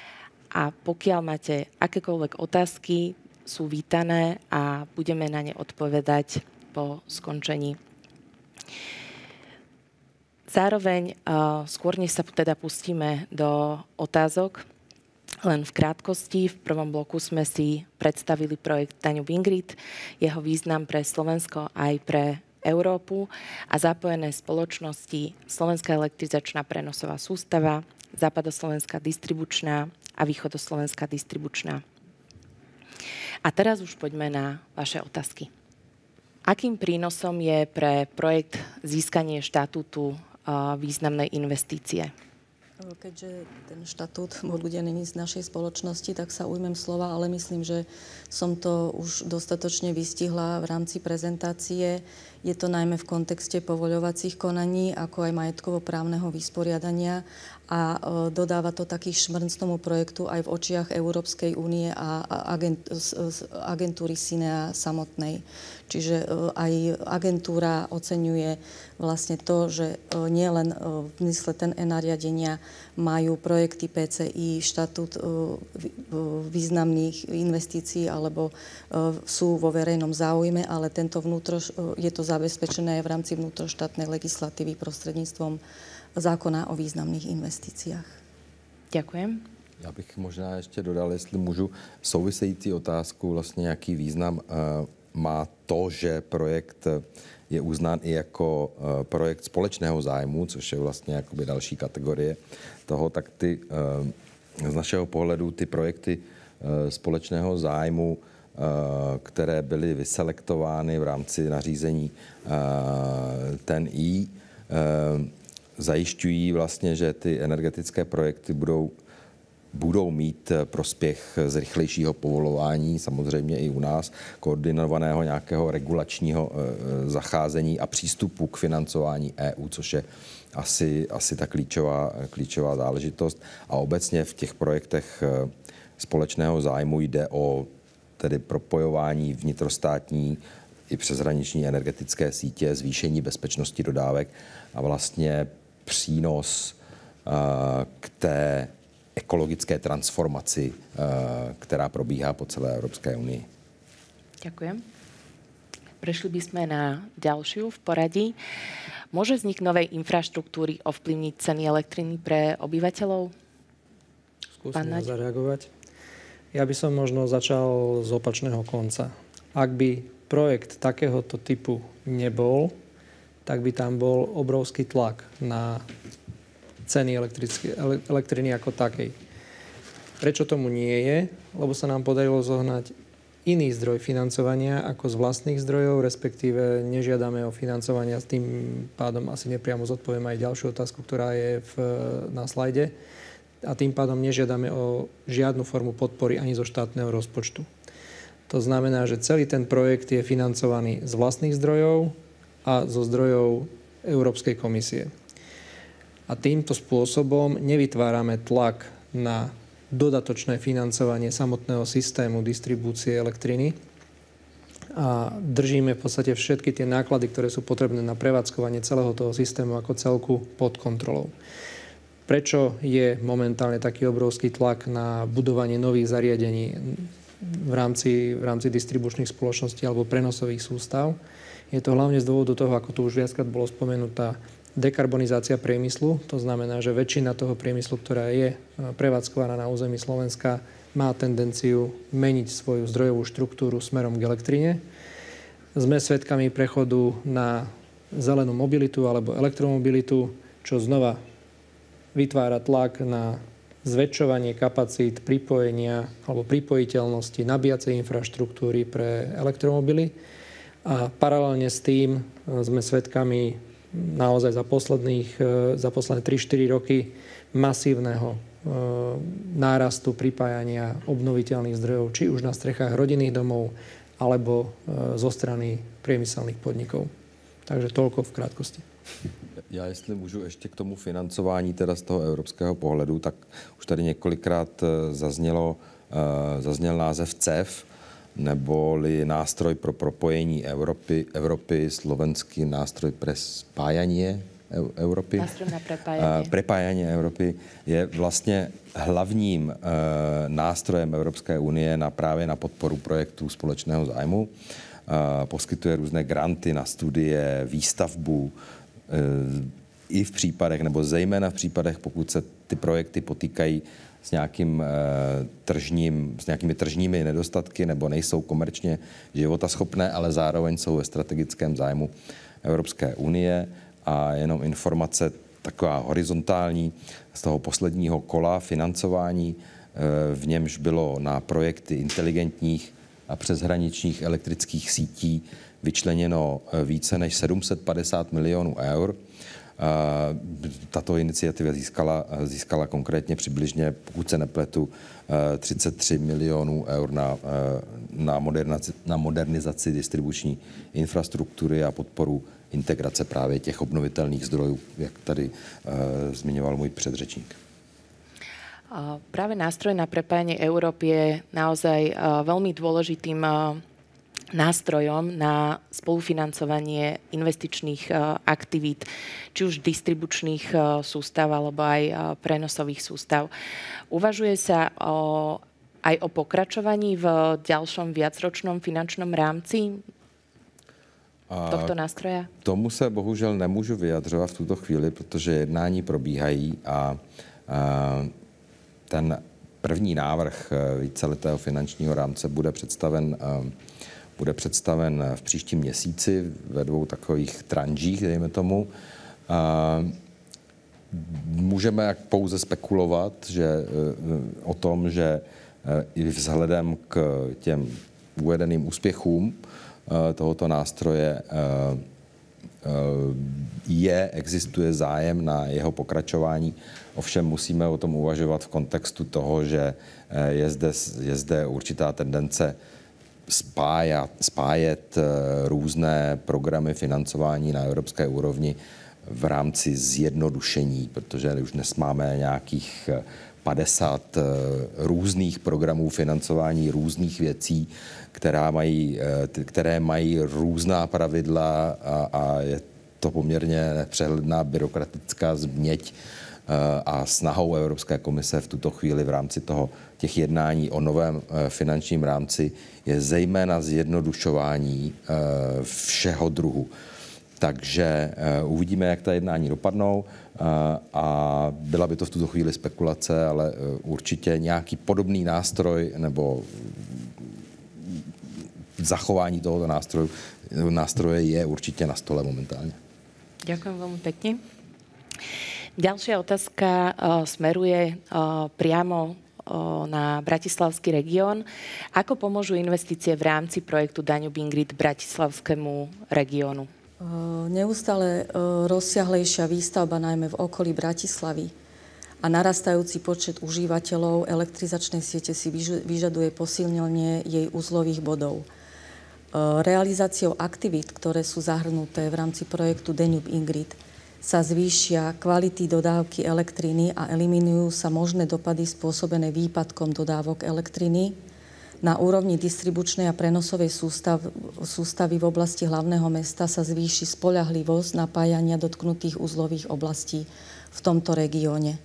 a pokiaľ máte akékoľvek otázky, sú vítané a budeme na ne odpovedať po skončení. Zároveň skôr než sa teda pustíme do otázok, len v krátkosti, v prvom bloku sme si predstavili projekt Danube Ingrid, jeho význam pre Slovensko aj pre Európu a zapojené spoločnosti Slovenská elektrizačná prenosová sústava, Západoslovenská distribučná a Východoslovenská distribučná. A teraz už poďme na vaše otázky. Akým prínosom je pre projekt získanie štatútu významnej investície? Keďže ten štatút bude není z našej spoločnosti, tak sa ujmem slova, ale myslím, že som to už dostatočne vystihla v rámci prezentácie. Je to najmä v kontexte povoľovacích konaní, ako aj majetkovo-právneho vysporiadania a dodáva to taký šmrnc tomu projektu aj v očiach Európskej únie a agentúry SINEA samotnej. Čiže aj agentúra oceňuje vlastne to, že nie len v mysle ten nariadenia majú projekty PCI štatút významných investícií alebo sú vo verejnom záujme, ale je to zabezpečené v rámci vnútroštátnej legislatívy prostřednictvím zákona o významných investíciách. Ďakujem. Já bych možná ještě dodal, jestli můžu, související otázku, vlastně jaký význam má to, že projekt je uznán i jako projekt společného zájmu, což je vlastně jakoby další kategorie toho, tak z našeho pohledu ty projekty společného zájmu, které byly vyselektovány v rámci nařízení TEN-I, zajišťují vlastně, že ty energetické projekty budou mít prospěch z rychlejšího povolování, samozřejmě i u nás, koordinovaného nějakého regulačního zacházení a přístupu k financování EU, což je asi ta klíčová záležitost. A obecně v těch projektech společného zájmu jde o tedy propojování vnitrostátní i přeshraniční energetické sítě, zvýšení bezpečnosti dodávek a vlastně přínos k té ekologické transformaci, která probíhá po celé Európskej únii. Ďakujem. Prešli by sme na ďalšiu v poradí. Môže vznik novej infraštruktúry ovplyvniť ceny elektriny pre obyvateľov? Skúsim zareagovať. Ja by som možno začal z opačného konca. Ak by projekt takéhoto typu nebol, tak by tam bol obrovský tlak na ceny elektriny ako takej. Prečo tomu nie je? Lebo sa nám podarilo zohnať iný zdroj financovania ako z vlastných zdrojov, respektíve nežiadame o financovanie a s tým pádom asi nepriamo zodpoviem aj ďalšiu otázku, ktorá je na slajde. A tým pádom nežiadame o žiadnu formu podpory ani zo štátneho rozpočtu. To znamená, že celý ten projekt je financovaný z vlastných zdrojov a zo zdrojov Európskej komisie. A týmto spôsobom nevytvárame tlak na dodatočné financovanie samotného systému distribúcie elektriny a držíme v podstate všetky tie náklady, ktoré sú potrebné na prevádzkovanie celého toho systému ako celku pod kontrolou. Prečo je momentálne taký obrovský tlak na budovanie nových zariadení v rámci distribučných spoločností alebo prenosových sústav? Je to hlavne z dôvodu toho, ako tu už viackrát bolo spomenutá, dekarbonizácia priemyslu. To znamená, že väčšina toho priemyslu, ktorá je prevádzkovaná na území Slovenska, má tendenciu meniť svoju zdrojovú štruktúru smerom k elektrine. Sme svedkami prechodu na zelenú mobilitu alebo elektromobilitu, čo znova vytvára tlak na zväčšovanie kapacít pripojenia alebo pripojiteľnosti nabíjacej infraštruktúry pre elektromobily. A paralelne s tým sme svedkami naozaj za posledné 3-4 roky masívneho nárastu pripájania obnoviteľných zdrojov, či už na strechách rodinných domov, alebo zo strany priemyselných podnikov. Takže toľko v krátkosti. Já, jestli můžu ještě k tomu financování teda z toho evropského pohledu, tak už tady několikrát zazněl název CEF, neboli nástroj pro propojení Evropy, slovenský nástroj pre spájanie Evropy. Nástroj na prepájanie. Prepájanie Evropy je vlastně hlavním nástrojem Evropské unie právě na podporu projektů společného zájmu. Poskytuje různé granty na studie, výstavbu, i v případech, nebo zejména v případech, pokud se ty projekty potýkají s nějakými tržními nedostatky nebo nejsou komerčně životaschopné, ale zároveň jsou ve strategickém zájmu Evropské unie. A jenom informace taková horizontální z toho posledního kola financování, v němž bylo na projekty inteligentních a přeshraničních elektrických sítí vyčleněno více než 750 milionů eur. Tato iniciativa získala konkrétně přibližně, pokud se nepletu, 33 milionů eur na modernizaci distribuční infrastruktury a podporu integrace právě těch obnovitelných zdrojů, jak tady zmiňoval můj předřečník. Práve nástroj na prepájanie Európy je naozaj veľmi dôležitým nástrojom na spolufinancovanie investičných aktivít, či už distribučných sústav, alebo aj prenosových sústav. Uvažuje sa aj o pokračovaní v ďalšom viacročnom finančnom rámci tohto nástroja? Tomu se bohužel nemůžu vyjadřovat v tuto chvíli, protože jednání probíhají a ten první návrh víceletého finančního rámce bude představen v příštím měsíci ve 2 takových tranžích, dejme tomu. Můžeme pouze spekulovat o tom, že i vzhledem k těm uvedeným úspěchům tohoto nástroje existuje zájem na jeho pokračování. Ovšem musíme o tom uvažovat v kontextu toho, že je zde určitá tendence spájet různé programy financování na evropské úrovni v rámci zjednodušení, protože už dnes máme nějakých 50 různých programů financování různých věcí, které mají různá pravidla a je to poměrně nepřehledná byrokratická změť a snahou Evropské komise v tuto chvíli v rámci těch jednání o novém finančním rámci je zejména zjednodušování všeho druhu. Takže uvidíme, jak ta jednání dopadnou a byla by to v tuto chvíli spekulace, ale určitě nějaký podobný nástroj nebo zachování tohoto nástroje je určite na stole momentálne. Ďakujem veľmi pekne. Ďalšia otázka smeruje priamo na bratislavský región. Ako pomôžu investície v rámci projektu Danube Ingrid bratislavskému regiónu? Neustále rozsiahlejšia výstavba najmä v okolí Bratislavy a narastajúci počet užívateľov elektrizačnej siete si vyžaduje posilnenie jej uzlových bodov. Realizáciou aktivít, ktoré sú zahrnuté v rámci projektu Danube Ingrid, sa zvýšia kvality dodávky elektriny a eliminujú sa možné dopady spôsobené výpadkom dodávok elektriny. Na úrovni distribučnej a prenosovej sústavy v oblasti hlavného mesta sa zvýši spoľahlivosť napájania dotknutých uzlových oblastí v tomto regióne.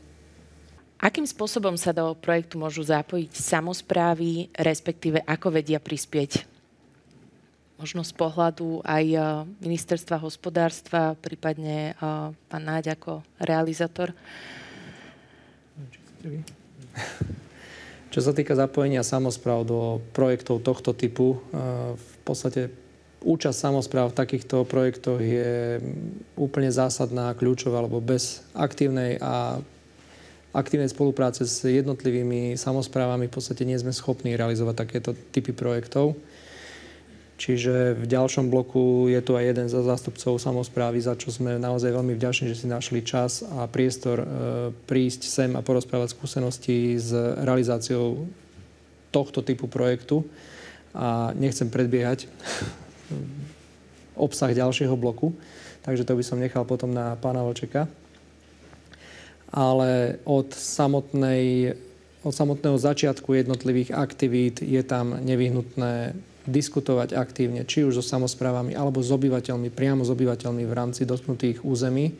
Akým spôsobom sa do projektu môžu zapojiť samosprávy, respektíve ako vedia prispieť? Možno z pohľadu aj ministerstva hospodárstva, prípadne pán Náď ako realizátor? Čo sa týka zapojenia samospráv do projektov tohto typu, v podstate účasť samospráv v takýchto projektoch je úplne zásadná, kľúčová, lebo bez aktívnej spolupráce s jednotlivými samosprávami v podstate nie sme schopní realizovať takéto typy projektov. Čiže v ďalšom bloku je tu aj jeden zo zástupcov samosprávy, za čo sme naozaj veľmi vďační, že si našli čas a priestor prísť sem a porozprávať skúsenosti s realizáciou tohto typu projektu. A nechcem predbiehať obsah ďalšieho bloku, takže to by som nechal potom na pána Vlčeka. Ale od samotného začiatku jednotlivých aktivít je tam nevyhnutné diskutovať aktívne, či už so samosprávami, alebo s obyvateľmi, priamo s obyvateľmi v rámci dotknutých území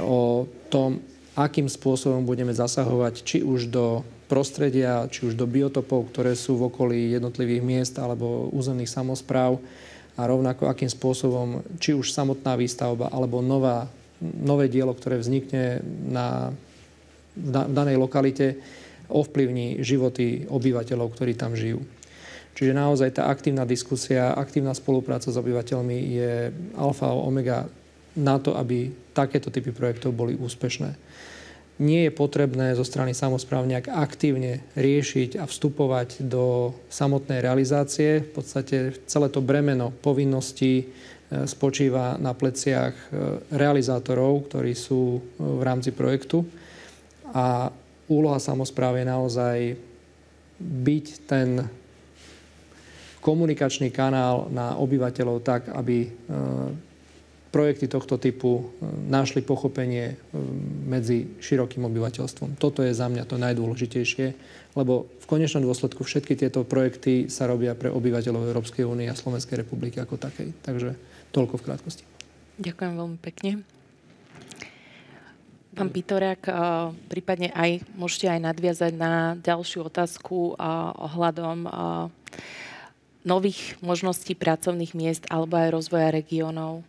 o tom, akým spôsobom budeme zasahovať či už do prostredia, či už do biotopov, ktoré sú v okolí jednotlivých miest alebo územných samospráv a rovnako akým spôsobom či už samotná výstavba alebo nové dielo, ktoré vznikne v danej lokalite, ovplyvní životy obyvateľov, ktorí tam žijú. Čiže naozaj tá aktívna diskusia, aktívna spolupráca s obyvateľmi je alfa a omega na to, aby takéto typy projektov boli úspešné. Nie je potrebné zo strany samospráv nejak aktívne riešiť a vstupovať do samotnej realizácie. V podstate celé to bremeno povinností spočíva na pleciach realizátorov, ktorí sú v rámci projektu. A úloha samospráv je naozaj byť ten komunikačný kanál na obyvateľov tak, aby projekty tohto typu našli pochopenie medzi širokým obyvateľstvom. Toto je za mňa to najdôležitejšie, lebo v konečnom dôsledku všetky tieto projekty sa robia pre obyvateľov Európskej únie a Slovenskej republiky ako takej. Takže toľko v krátkosti. Ďakujem veľmi pekne. Pán Pitorák, prípadne aj môžete aj nadviazať na ďalšiu otázku ohľadom nových možností pracovných miest alebo aj rozvoja regiónov?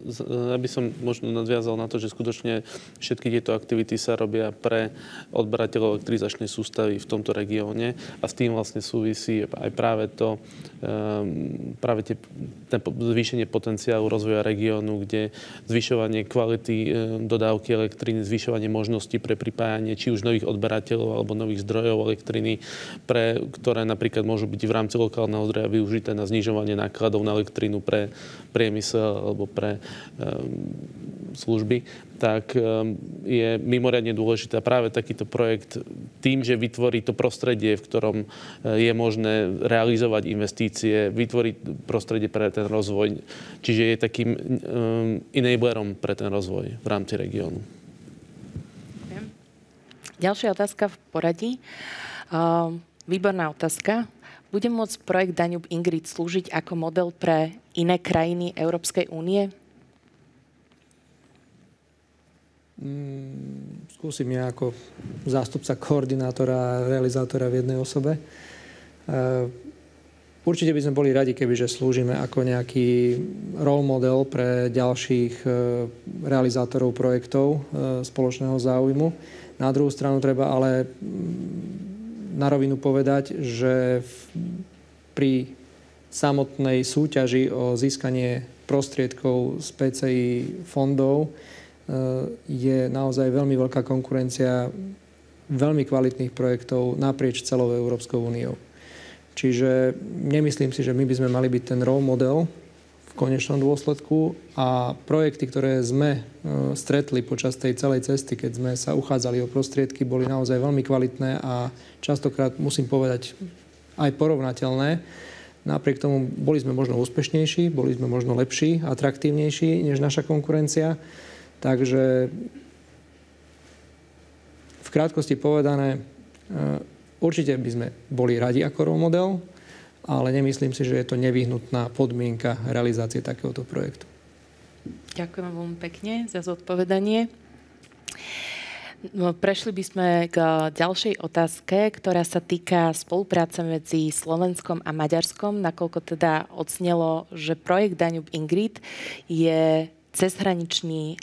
Ja by som možno nadviazal na to, že skutočne všetky tieto aktivity sa robia pre odberateľov elektrizačnej sústavy v tomto regióne a s tým vlastne súvisí aj práve ten zvýšenie potenciálu rozvoja regiónu, kde zvyšovanie kvality dodávky elektriny, zvyšovanie možností pre pripájanie či už nových odberateľov alebo nových zdrojov elektriny, ktoré napríklad môžu byť v rámci lokálneho zdroja využité na znižovanie nákladov na elektrínu pre priemysel alebo pre služby, tak je mimoriadne dôležité práve takýto projekt tým, že vytvorí to prostredie, v ktorom je možné realizovať investície, vytvoriť prostredie pre ten rozvoj. Čiže je takým enablerom pre ten rozvoj v rámci regiónu. Ďalšia otázka v poradí. Výborná otázka. Bude môcť projekt Danube Ingrid slúžiť ako model pre iné krajiny Európskej únie? Skúsim ja ako zástupca koordinátora a realizátora v jednej osobe. Určite by sme boli radi, kebyže slúžime ako nejaký role model pre ďalších realizátorov projektov spoločného záujmu. Na druhú stranu treba ale na rovinu povedať, že pri samotnej súťaži o získanie prostriedkov z PCI fondov je naozaj veľmi veľká konkurencia veľmi kvalitných projektov naprieč celou Európskou úniou. Čiže nemyslím si, že my by sme mali byť ten role model v konečnom dôsledku a projekty, ktoré sme stretli počas tej celej cesty, keď sme sa uchádzali o prostriedky, boli naozaj veľmi kvalitné a častokrát, musím povedať, aj porovnateľné. Napriek tomu boli sme možno úspešnejší, boli sme možno lepší, atraktívnejší než naša konkurencia. Takže v krátkosti povedané, určite by sme boli radi ako role model, ale nemyslím si, že je to nevyhnutná podmienka realizácie takéhoto projektu. Ďakujem veľmi pekne za zodpovedanie. Prešli by sme k ďalšej otázke, ktorá sa týka spolupráce medzi Slovenskom a Maďarskom, nakoľko teda odznelo, že projekt Danube Ingrid je cezhraničný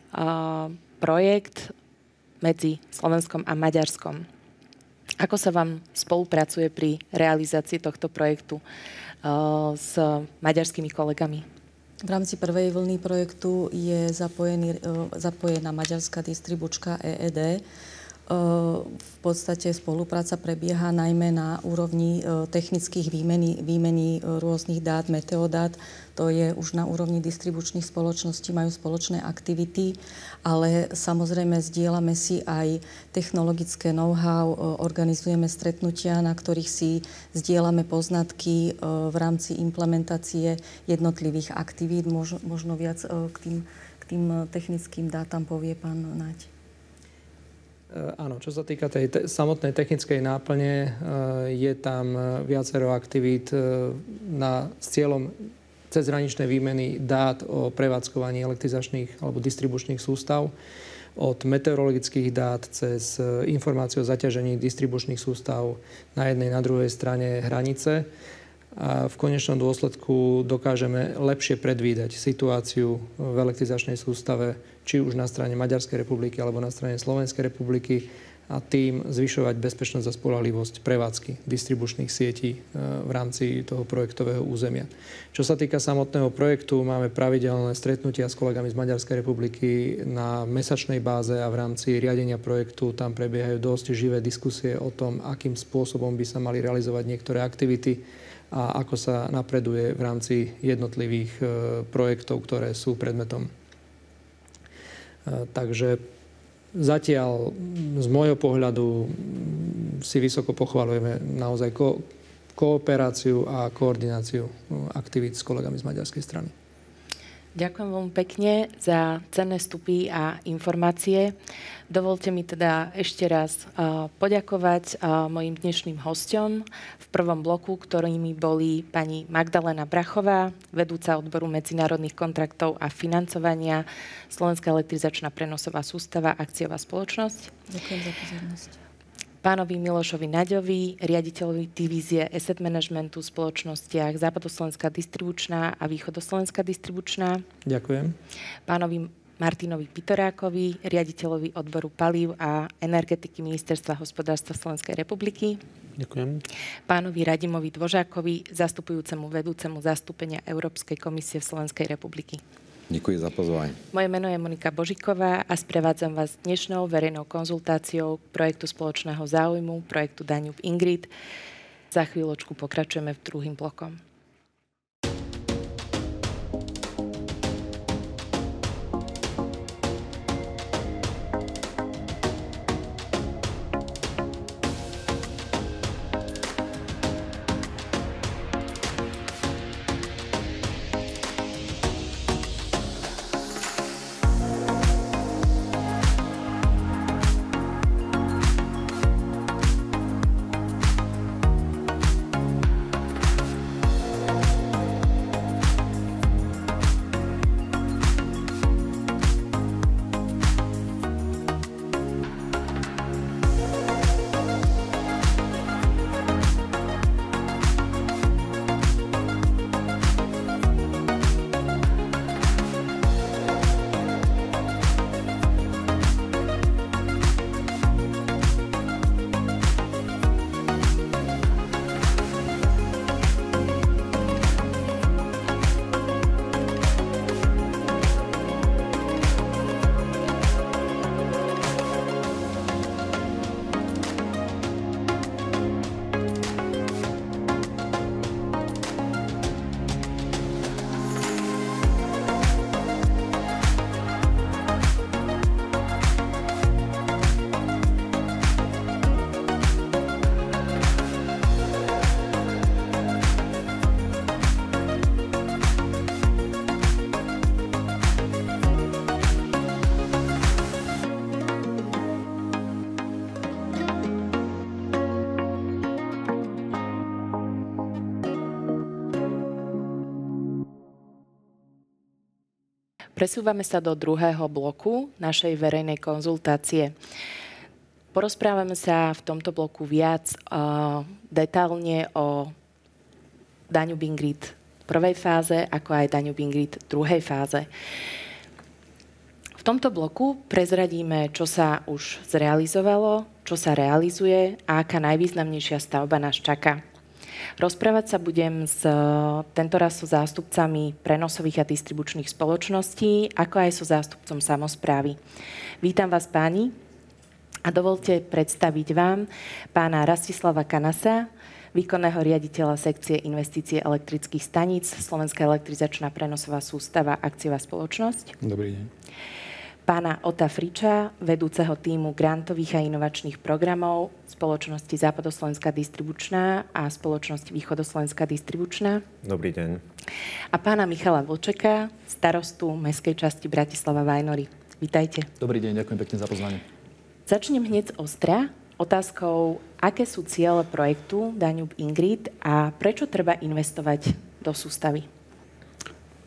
projekt medzi Slovenskom a Maďarskom. Ako sa vám spolupracuje pri realizácii tohto projektu s maďarskými kolegami? V rámci prvej vlny projektu je zapojená maďarská distribučka EED. V podstate spolupráca prebieha najmä na úrovni technických výmeny rôznych dát, meteodát. To je už na úrovni distribučných spoločností, majú spoločné aktivity, ale samozrejme zdieľame si aj technologické know-how, organizujeme stretnutia, na ktorých si zdieľame poznatky v rámci implementácie jednotlivých aktivít. Možno viac k tým technickým dátam povie pán Naď. Áno, čo sa týka tej samotnej technickej náplne, je tam viacero aktivít s cieľom cezhraničnej výmeny dát o prevádzkovaní elektrizačných alebo distribučných sústav, od meteorologických dát cez informácie o zaťažení distribučných sústav na jednej, na druhej strane hranice. A v konečnom dôsledku dokážeme lepšie predvídať situáciu v elektrizačnej sústave, či už na strane Maďarskej republiky alebo na strane Slovenskej republiky, a tým zvyšovať bezpečnosť a spoľahlivosť prevádzky distribučných sietí v rámci toho projektového územia. Čo sa týka samotného projektu, máme pravidelné stretnutia s kolegami z Maďarskej republiky na mesačnej báze a v rámci riadenia projektu tam prebiehajú dosť živé diskusie o tom, akým spôsobom by sa mali realizovať niektoré aktivity a ako sa napreduje v rámci jednotlivých projektov, ktoré sú predmetom. Takže zatiaľ z môjho pohľadu si vysoko pochvaľujeme naozaj kooperáciu a koordináciu aktivít s kolegami z maďarskej strany. Ďakujem veľmi pekne za cenné vstupy a informácie. Dovolte mi teda ešte raz poďakovať mojim dnešným hosťom v prvom bloku, ktorými boli pani Magdalena Brachová, vedúca odboru medzinárodných kontraktov a financovania Slovenská elektrizačná prenosová sústava akciová spoločnosť. Ďakujem za pozornosť. Pánovi Milošovi Naďovi, riaditeľovi divízie Asset Managementu v spoločnostiach Západoslovenská distribučná a Východoslovenská distribučná. Ďakujem. Pánovi Martinovi Pitorákovi, riaditeľovi odboru palív a energetiky Ministerstva hospodárstva Slovenskej republiky. Ďakujem. Pánovi Radimovi Dvožákovi, zastupujúcemu vedúcemu zastúpenia Európskej komisie v Slovenskej republiky. Děkuji za pozvání. Moje meno je Monika Božiková a sprevádzam vás dnešnou verejnou konzultáciou projektu spoločného záujmu, projektu Danube Ingrid. Za chvíľočku pokračujeme v druhým blokom. Presúvame sa do druhého bloku našej verejnej konzultácie. Porozprávame sa v tomto bloku viac detailne o Danube Ingrid prvej fáze, ako aj Danube Ingrid druhej fáze. V tomto bloku prezradíme, čo sa už zrealizovalo, čo sa realizuje a aká najvýznamnejšia stavba nás čaká. Rozprávať sa budem tentoraz so zástupcami prenosových a distribučných spoločností, ako aj so zástupcom samosprávy. Vítam vás, páni, a dovolte predstaviť vám pána Rastislava Kanasa, výkonného riaditeľa sekcie investície elektrických staníc, Slovenská elektrizačná prenosová sústava, akciová spoločnosť. Dobrý deň. Pána Ota Friča, vedúceho tímu grantových a inovačných programov spoločnosti Západoslovenská distribučná a spoločnosti Východoslovenská distribučná. Dobrý deň. A pána Michala Vlčeka, starostu mestskej časti Bratislava Vajnory. Vítajte. Dobrý deň, ďakujem pekne za pozvanie. Začnem hneď z ostra otázkou, aké sú ciele projektu Danube Ingrid a prečo treba investovať do sústavy?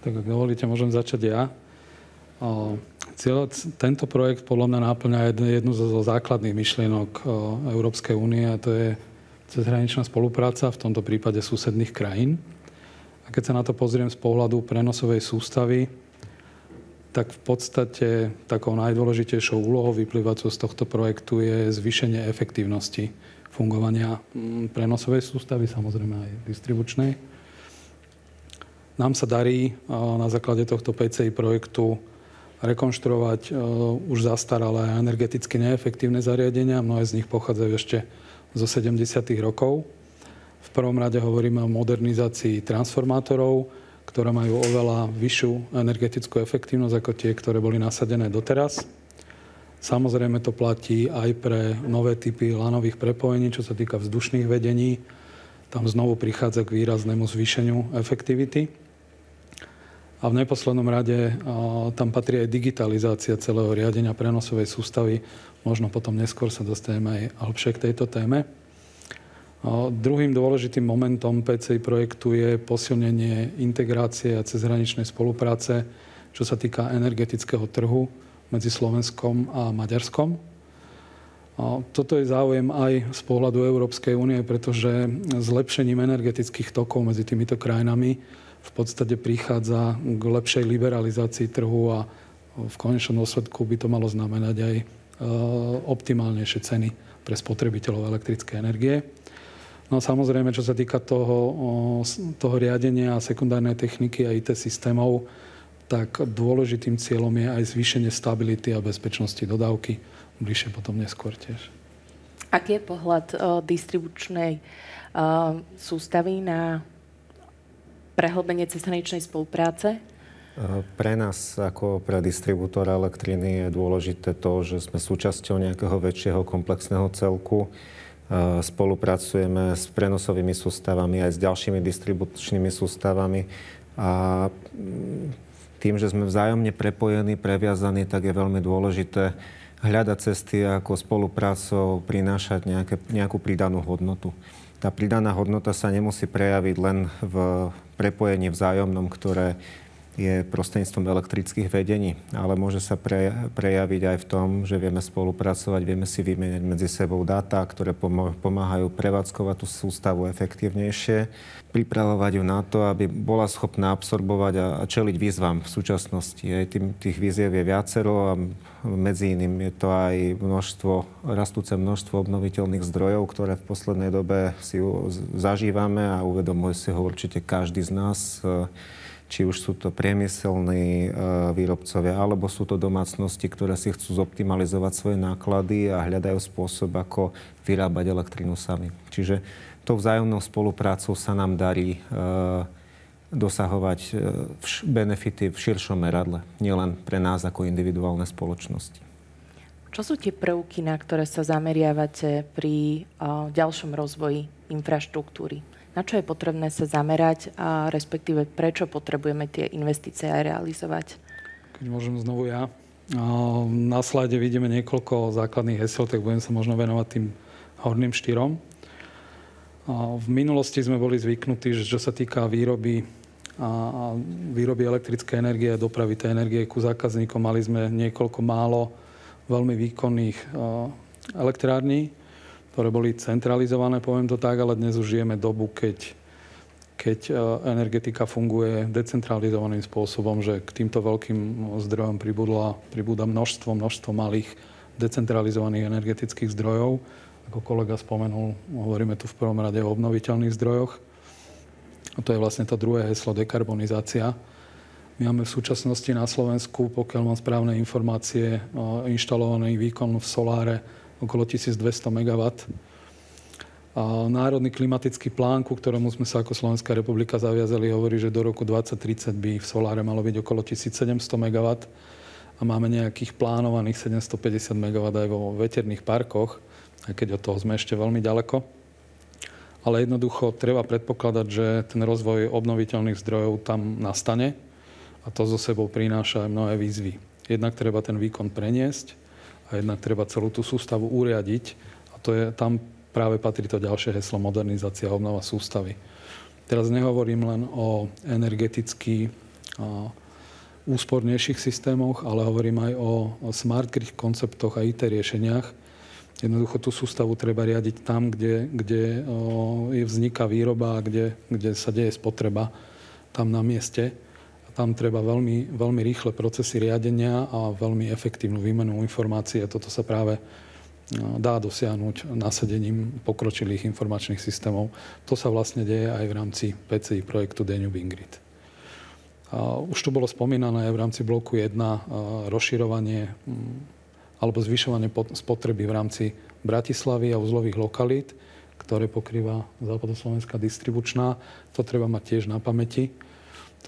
Tak ak dovolíte, môžem začať ja. Tento projekt podľa mňa náplňa jednu zo základných myšlienok Európskej únie, a to je cezhraničná spolupráca, v tomto prípade susedných krajín. A keď sa na to pozriem z pohľadu prenosovej sústavy, tak v podstate takou najdôležitejšou úlohou vyplývajúcou z tohto projektu je zvýšenie efektívnosti fungovania prenosovej sústavy, samozrejme aj distribučnej. Nám sa darí na základe tohto PCI projektu rekonštruovať už zastaralé a energeticky neefektívne zariadenia. Mnohé z nich pochádzajú ešte zo 70. rokov. V prvom rade hovoríme o modernizácii transformátorov, ktoré majú oveľa vyššiu energetickú efektívnosť ako tie, ktoré boli nasadené doteraz. Samozrejme to platí aj pre nové typy lanových prepojení, čo sa týka vzdušných vedení. Tam znovu prichádza k výraznému zvýšeniu efektivity. A v neposlednom rade tam patrí aj digitalizácia celého riadenia prenosovej sústavy. Možno potom neskôr sa dostaneme aj hlbšie k tejto téme. Druhým dôležitým momentom PCI projektu je posilnenie integrácie a cezhraničnej spolupráce, čo sa týka energetického trhu medzi Slovenskom a Maďarskom. Toto je záujem aj z pohľadu Európskej únie, pretože zlepšením energetických tokov medzi týmito krajinami v podstate prichádza k lepšej liberalizácii trhu a v konečnom dôsledku by to malo znamenať aj optimálnejšie ceny pre spotrebiteľov elektrickej energie. No samozrejme, čo sa týka toho riadenia a sekundárnej techniky a IT systémov, tak dôležitým cieľom je aj zvýšenie stability a bezpečnosti dodávky. Bližšie potom neskôr tiež. Aký je pohľad distribučnej sústavy na prehlbenie cezhraničnej spolupráce? Pre nás ako pre distribútora elektriny je dôležité to, že sme súčasťou nejakého väčšieho komplexného celku. Spolupracujeme s prenosovými sústavami aj s ďalšími distribučnými sústavami a tým, že sme vzájomne prepojení, previazaní, tak je veľmi dôležité hľadať cesty, ako spoluprácou prinášať nejakú pridanú hodnotu. Tá pridaná hodnota sa nemusí prejaviť len v prepojení vzájomnom, ktoré je prostredníctvom elektrických vedení, ale môže sa prejaviť aj v tom, že vieme spolupracovať, vieme si vymieňať medzi sebou dáta, ktoré pomáhajú prevádzkovať tú sústavu efektívnejšie, pripravovať ju na to, aby bola schopná absorbovať a čeliť výzvam v súčasnosti. Tých výziev je viacero a medzi iným je to aj rastúce množstvo obnoviteľných zdrojov, ktoré v poslednej dobe si zažívame a uvedomuje si ho určite každý z nás, či už sú to priemyselní výrobcovia, alebo sú to domácnosti, ktoré si chcú zoptimalizovať svoje náklady a hľadajú spôsob, ako vyrábať elektrinu sami. Čiže tou vzájomnou spoluprácou sa nám darí dosahovať benefity v širšom meradle, nielen pre nás ako individuálne spoločnosti. Čo sú tie prvky, na ktoré sa zameriavate pri ďalšom rozvoji infraštruktúry? Na čo je potrebné sa zamerať a respektíve prečo potrebujeme tie investície aj realizovať? Keď môžem znovu ja. Na slajde vidíme niekoľko základných hesiel, tak budem sa možno venovať tým horným štyrom. V minulosti sme boli zvyknutí, že čo sa týka výroby a výroby elektrické energie a dopravy tej energie ku zákazníkom. Mali sme niekoľko málo veľmi výkonných elektrární, ktoré boli centralizované, poviem to tak, ale dnes už žijeme dobu, keď energetika funguje decentralizovaným spôsobom, že k týmto veľkým zdrojom pribúda množstvo malých decentralizovaných energetických zdrojov. Ako kolega spomenul, hovoríme tu v prvom rade o obnoviteľných zdrojoch. A to je vlastne to druhé heslo, dekarbonizácia. My máme v súčasnosti na Slovensku, pokiaľ mám správne informácie, inštalovaný výkon v soláre okolo 1200 MW. Národný klimatický plán, ku ktorému sme sa ako Slovenská republika zaviazali, hovorí, že do roku 2030 by v soláre malo byť okolo 1700 MW a máme nejakých plánovaných 750 MW aj vo veterných parkoch, aj keď od toho sme ešte veľmi ďaleko. Ale jednoducho treba predpokladať, že ten rozvoj obnoviteľných zdrojov tam nastane a to so sebou prináša aj mnohé výzvy. Jednak treba ten výkon preniesť a jednak treba celú tú sústavu uriadiť a tam práve patrí to ďalšie heslo modernizácia a obnova sústavy. Teraz nehovorím len o energeticky úspornejších systémoch, ale hovorím aj o smart grid konceptoch a IT riešeniach. Jednoducho tú sústavu treba riadiť tam, kde vzniká výroba a kde sa deje spotreba, tam na mieste. A tam treba veľmi, veľmi rýchle procesy riadenia a veľmi efektívnu výmenu informácií. A toto sa práve dá dosiahnuť nasadením pokročilých informačných systémov. To sa vlastne deje aj v rámci PCI projektu Danube Ingrid. Už tu bolo spomínané aj v rámci bloku 1 rozširovanie alebo zvyšovanie spotreby v rámci Bratislavy a uzlových lokalít, ktoré pokrýva Západoslovenská distribučná. To treba mať tiež na pamäti.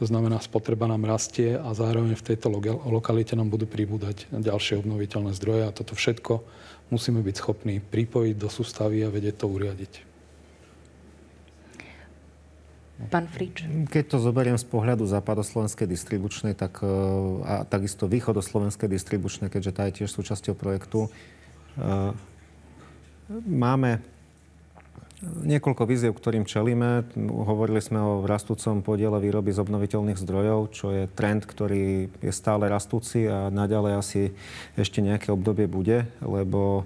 To znamená, spotreba nám rastie a zároveň v tejto lokalite nám budú pribúdať ďalšie obnoviteľné zdroje a toto všetko musíme byť schopní pripojiť do sústavy a vedieť to uriadiť. Pán Frič. Keď to zoberiem z pohľadu západoslovenskej distribučnej, tak a takisto východoslovenskej distribučnej, keďže tá je tiež súčasťou projektu, máme niekoľko víziev, ktorým čelíme. Hovorili sme o rastúcom podiele výroby z obnoviteľných zdrojov, čo je trend, ktorý je stále rastúci a naďalej asi ešte nejaké obdobie bude, lebo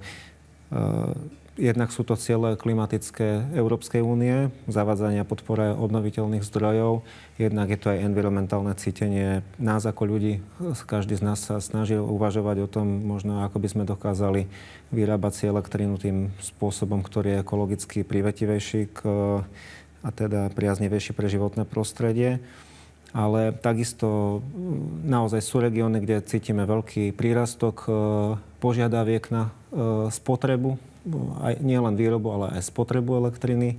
jednak sú to ciele klimatické Európskej únie, zavádzania podpore obnoviteľných zdrojov. Jednak je to aj environmentálne cítenie nás ako ľudí. Každý z nás sa snaží uvažovať o tom, možno ako by sme dokázali vyrábať si elektrínu tým spôsobom, ktorý je ekologicky privetivejší a teda priaznivejší pre životné prostredie. Ale takisto naozaj sú regióny, kde cítime veľký prírastok požiadaviek na spotrebu, aj nielen výrobu, ale aj spotrebu elektriny.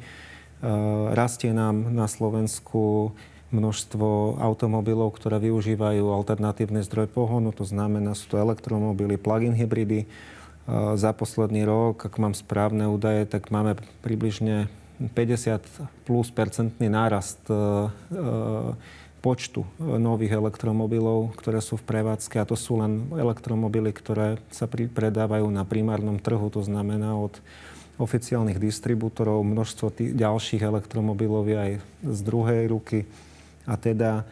Rastie nám na Slovensku množstvo automobilov, ktoré využívajú alternatívny zdroj pohonu, to znamená, sú to elektromobily, plug-in hybridy. Za posledný rok, ak mám správne údaje, tak máme približne 50+% nárast počtu nových elektromobilov, ktoré sú v prevádzke. A to sú len elektromobily, ktoré sa predávajú na primárnom trhu. To znamená od oficiálnych distribútorov. Množstvo ďalších elektromobilov je aj z druhej ruky. A teda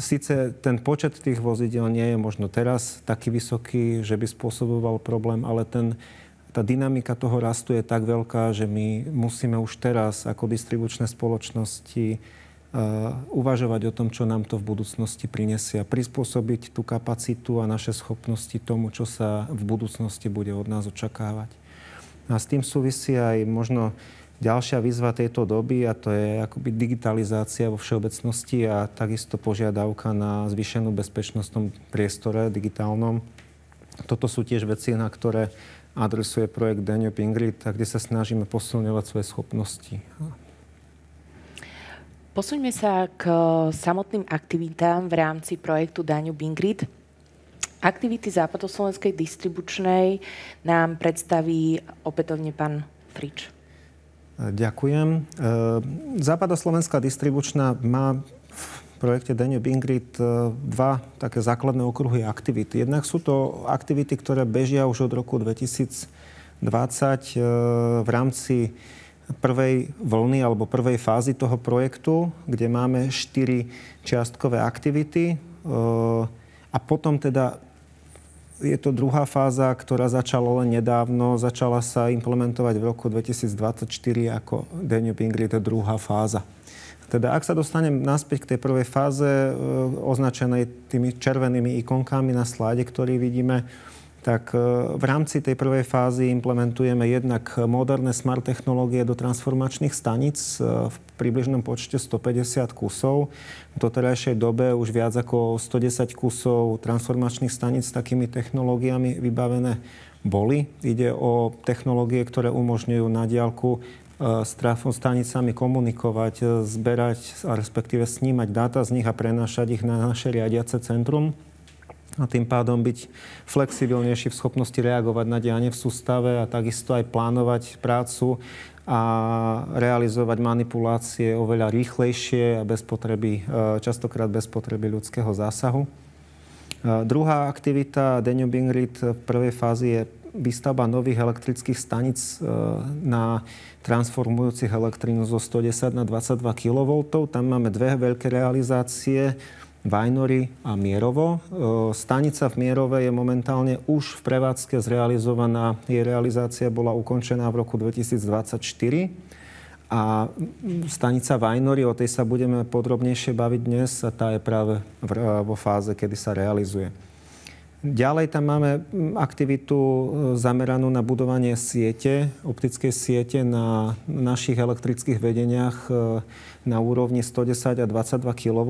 síce ten počet tých vozidel nie je možno teraz taký vysoký, že by spôsoboval problém, ale tá dynamika toho rastu je tak veľká, že my musíme už teraz ako distribučné spoločnosti uvažovať o tom, čo nám to v budúcnosti prinesie a prispôsobiť tú kapacitu a naše schopnosti tomu, čo sa v budúcnosti bude od nás očakávať. A s tým súvisí aj možno ďalšia výzva tejto doby a to je akoby digitalizácia vo všeobecnosti a takisto požiadavka na zvýšenú bezpečnosť v tom priestore digitálnom. Toto sú tiež veci, na ktoré adresuje projekt Danube Ingrid, kde sa snažíme posilňovať svoje schopnosti. Posuňme sa k samotným aktivitám v rámci projektu Danube Ingrid. Aktivity Západoslovenskej distribučnej nám predstaví opätovne pán Frič. Ďakujem. Západoslovenská distribučná má v projekte Danube Ingrid dva také základné okruhy aktivity. Jednak sú to aktivity, ktoré bežia už od roku 2020 v rámci prvej vlny alebo prvej fázy toho projektu, kde máme 4 čiastkové aktivity. A potom teda je to druhá fáza, ktorá začala len nedávno. Začala sa implementovať v roku 2024 ako Danube Ingrid druhá fáza. Teda ak sa dostanem naspäť k tej prvej fáze, označenej tými červenými ikonkami na slajde, ktorý vidíme, tak v rámci tej prvej fázy implementujeme jednak moderné smart technológie do transformačných staníc v približnom počte 150 kusov. V doterajšej dobe už viac ako 110 kusov transformačných staníc s takými technológiami vybavené boli. Ide o technológie, ktoré umožňujú na diaľku s stanicami komunikovať, zberať a respektíve snímať dáta z nich a prenášať ich na naše riadiace centrum. A tým pádom byť flexibilnejší v schopnosti reagovať na dianie v sústave a takisto aj plánovať prácu a realizovať manipulácie oveľa rýchlejšie a častokrát bez potreby ľudského zásahu. Druhá aktivita Danube Ingrid v prvej fázi je výstavba nových elektrických staníc na transformujúcich elektrínu zo 110 na 22 kV. Tam máme dve veľké realizácie, Vajnory a Mierovo. Stanica v Mierove je momentálne už v prevádzke zrealizovaná. Jej realizácia bola ukončená v roku 2024. A stanica Vajnory, o tej sa budeme podrobnejšie baviť dnes a tá je práve vo fáze, kedy sa realizuje. Ďalej tam máme aktivitu zameranú na budovanie siete, optickej siete na našich elektrických vedeniach na úrovni 110 a 22 kV.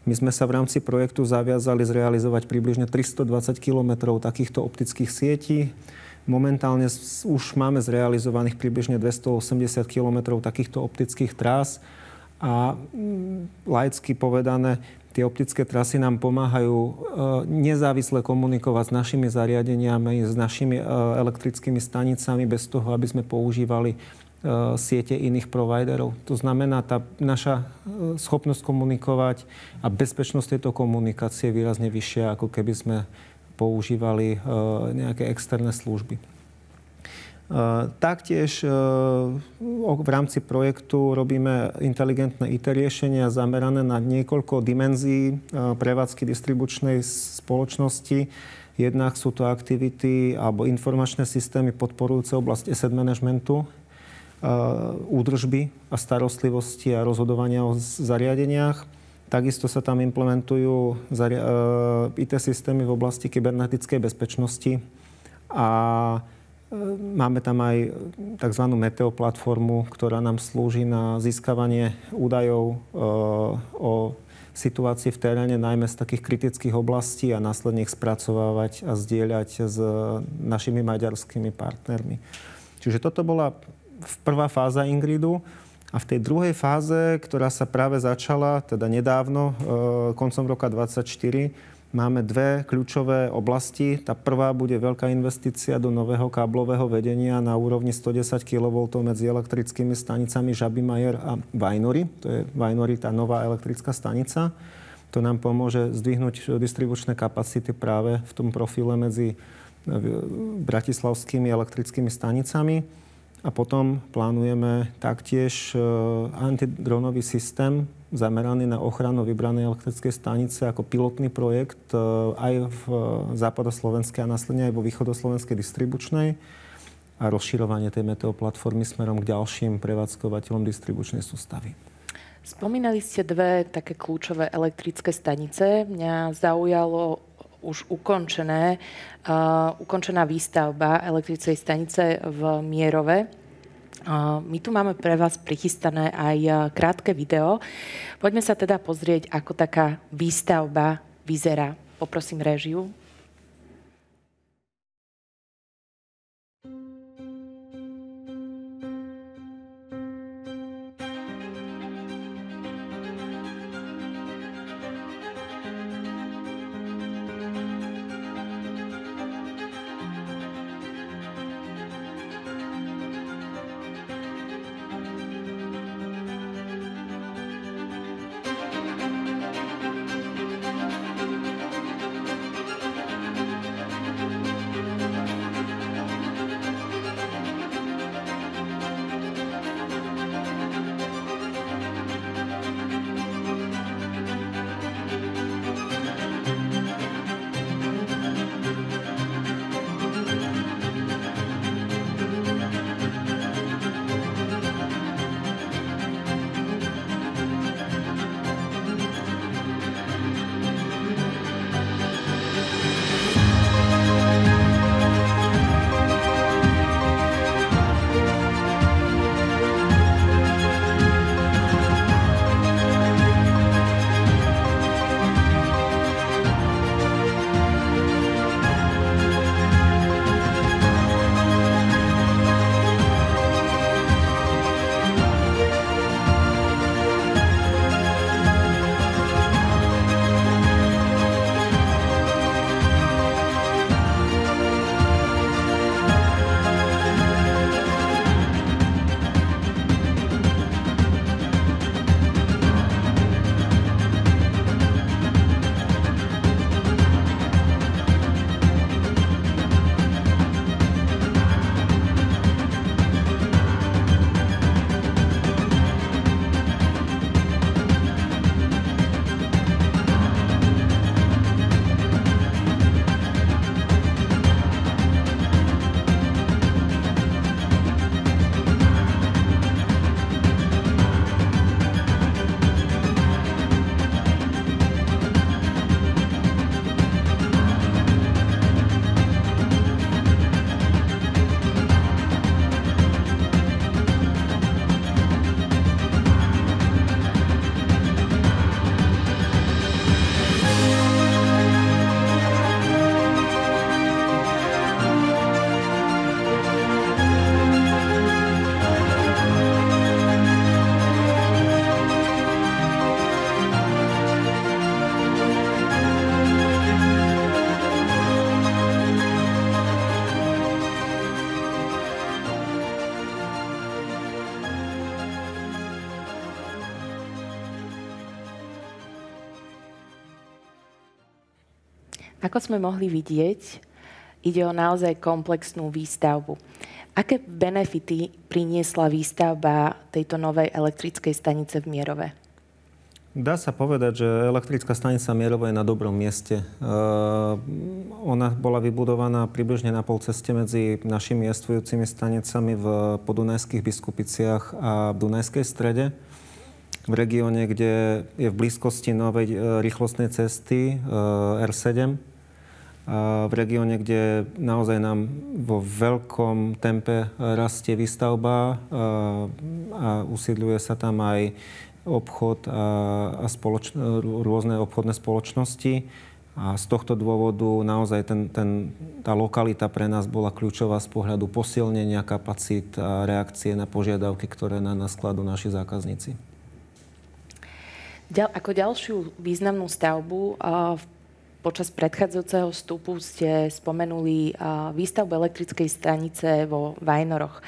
My sme sa v rámci projektu zaviazali zrealizovať približne 320 km takýchto optických sietí. Momentálne už máme zrealizovaných približne 280 km takýchto optických trás a laicky povedané, tie optické trasy nám pomáhajú nezávisle komunikovať s našimi zariadeniami, s našimi elektrickými stanicami bez toho, aby sme používali siete iných providerov. To znamená, tá naša schopnosť komunikovať a bezpečnosť tejto komunikácie je výrazne vyššia, ako keby sme používali nejaké externé služby. Taktiež v rámci projektu robíme inteligentné IT riešenia zamerané na niekoľko dimenzií prevádzky distribučnej spoločnosti. Jednak sú to aktivity alebo informačné systémy podporujúce oblasť asset managementu, údržby a starostlivosti a rozhodovania o zariadeniach. Takisto sa tam implementujú IT systémy v oblasti kybernetickej bezpečnosti a máme tam aj tzv. Meteo platformu, ktorá nám slúži na získavanie údajov o situácii v teréne, najmä z takých kritických oblastí a následne ich spracovávať a zdieľať s našimi maďarskými partnermi. Čiže toto bola prvá fáza Ingridu. A v tej druhej fáze, ktorá sa práve začala, teda nedávno, koncom roka 2024, máme dve kľúčové oblasti. Tá prvá bude veľká investícia do nového káblového vedenia na úrovni 110 kV medzi elektrickými stanicami Žabimajer a Vajnory. To je Vajnory, tá nová elektrická stanica. To nám pomôže zdvihnúť distribučné kapacity práve v tom profile medzi bratislavskými elektrickými stanicami. A potom plánujeme taktiež antidronový systém zameraný na ochranu vybranej elektrickej stanice ako pilotný projekt aj v západoslovenskej a následne aj vo východoslovenskej distribučnej a rozširovanie tej meteo platformy smerom k ďalším prevádzkovateľom distribučnej sústavy. Spomínali ste dve také kľúčové elektrické stanice. Mňa zaujalo už ukončená výstavba elektrickej stanice v Mierove. My tu máme pre vás prichystané aj krátke video. Poďme sa teda pozrieť, ako taká výstavba vyzerá. Poprosím réžiu. Ako sme mohli vidieť, ide o naozaj komplexnú výstavbu. Aké benefity priniesla výstavba tejto novej elektrickej stanice v Mierove? Dá sa povedať, že elektrická stanica Mierovo je na dobrom mieste. Ona bola vybudovaná približne na polceste medzi našimi jestvujúcimi stanicami v Podunajských Biskupiciach a v Dunajskej Strede. V regióne, kde je v blízkosti novej rýchlostnej cesty R7. V regióne, kde naozaj nám vo veľkom tempe rastie výstavba a usídľuje sa tam aj obchod a rôzne obchodné spoločnosti. A z tohto dôvodu naozaj tá lokalita pre nás bola kľúčová z pohľadu posilnenia kapacít a reakcie na požiadavky, ktoré na nás kladú naši zákazníci. Ako ďalšiu významnú stavbu počas predchádzajúceho vstupu ste spomenuli výstavbu elektrickej stanice vo Vajnoroch.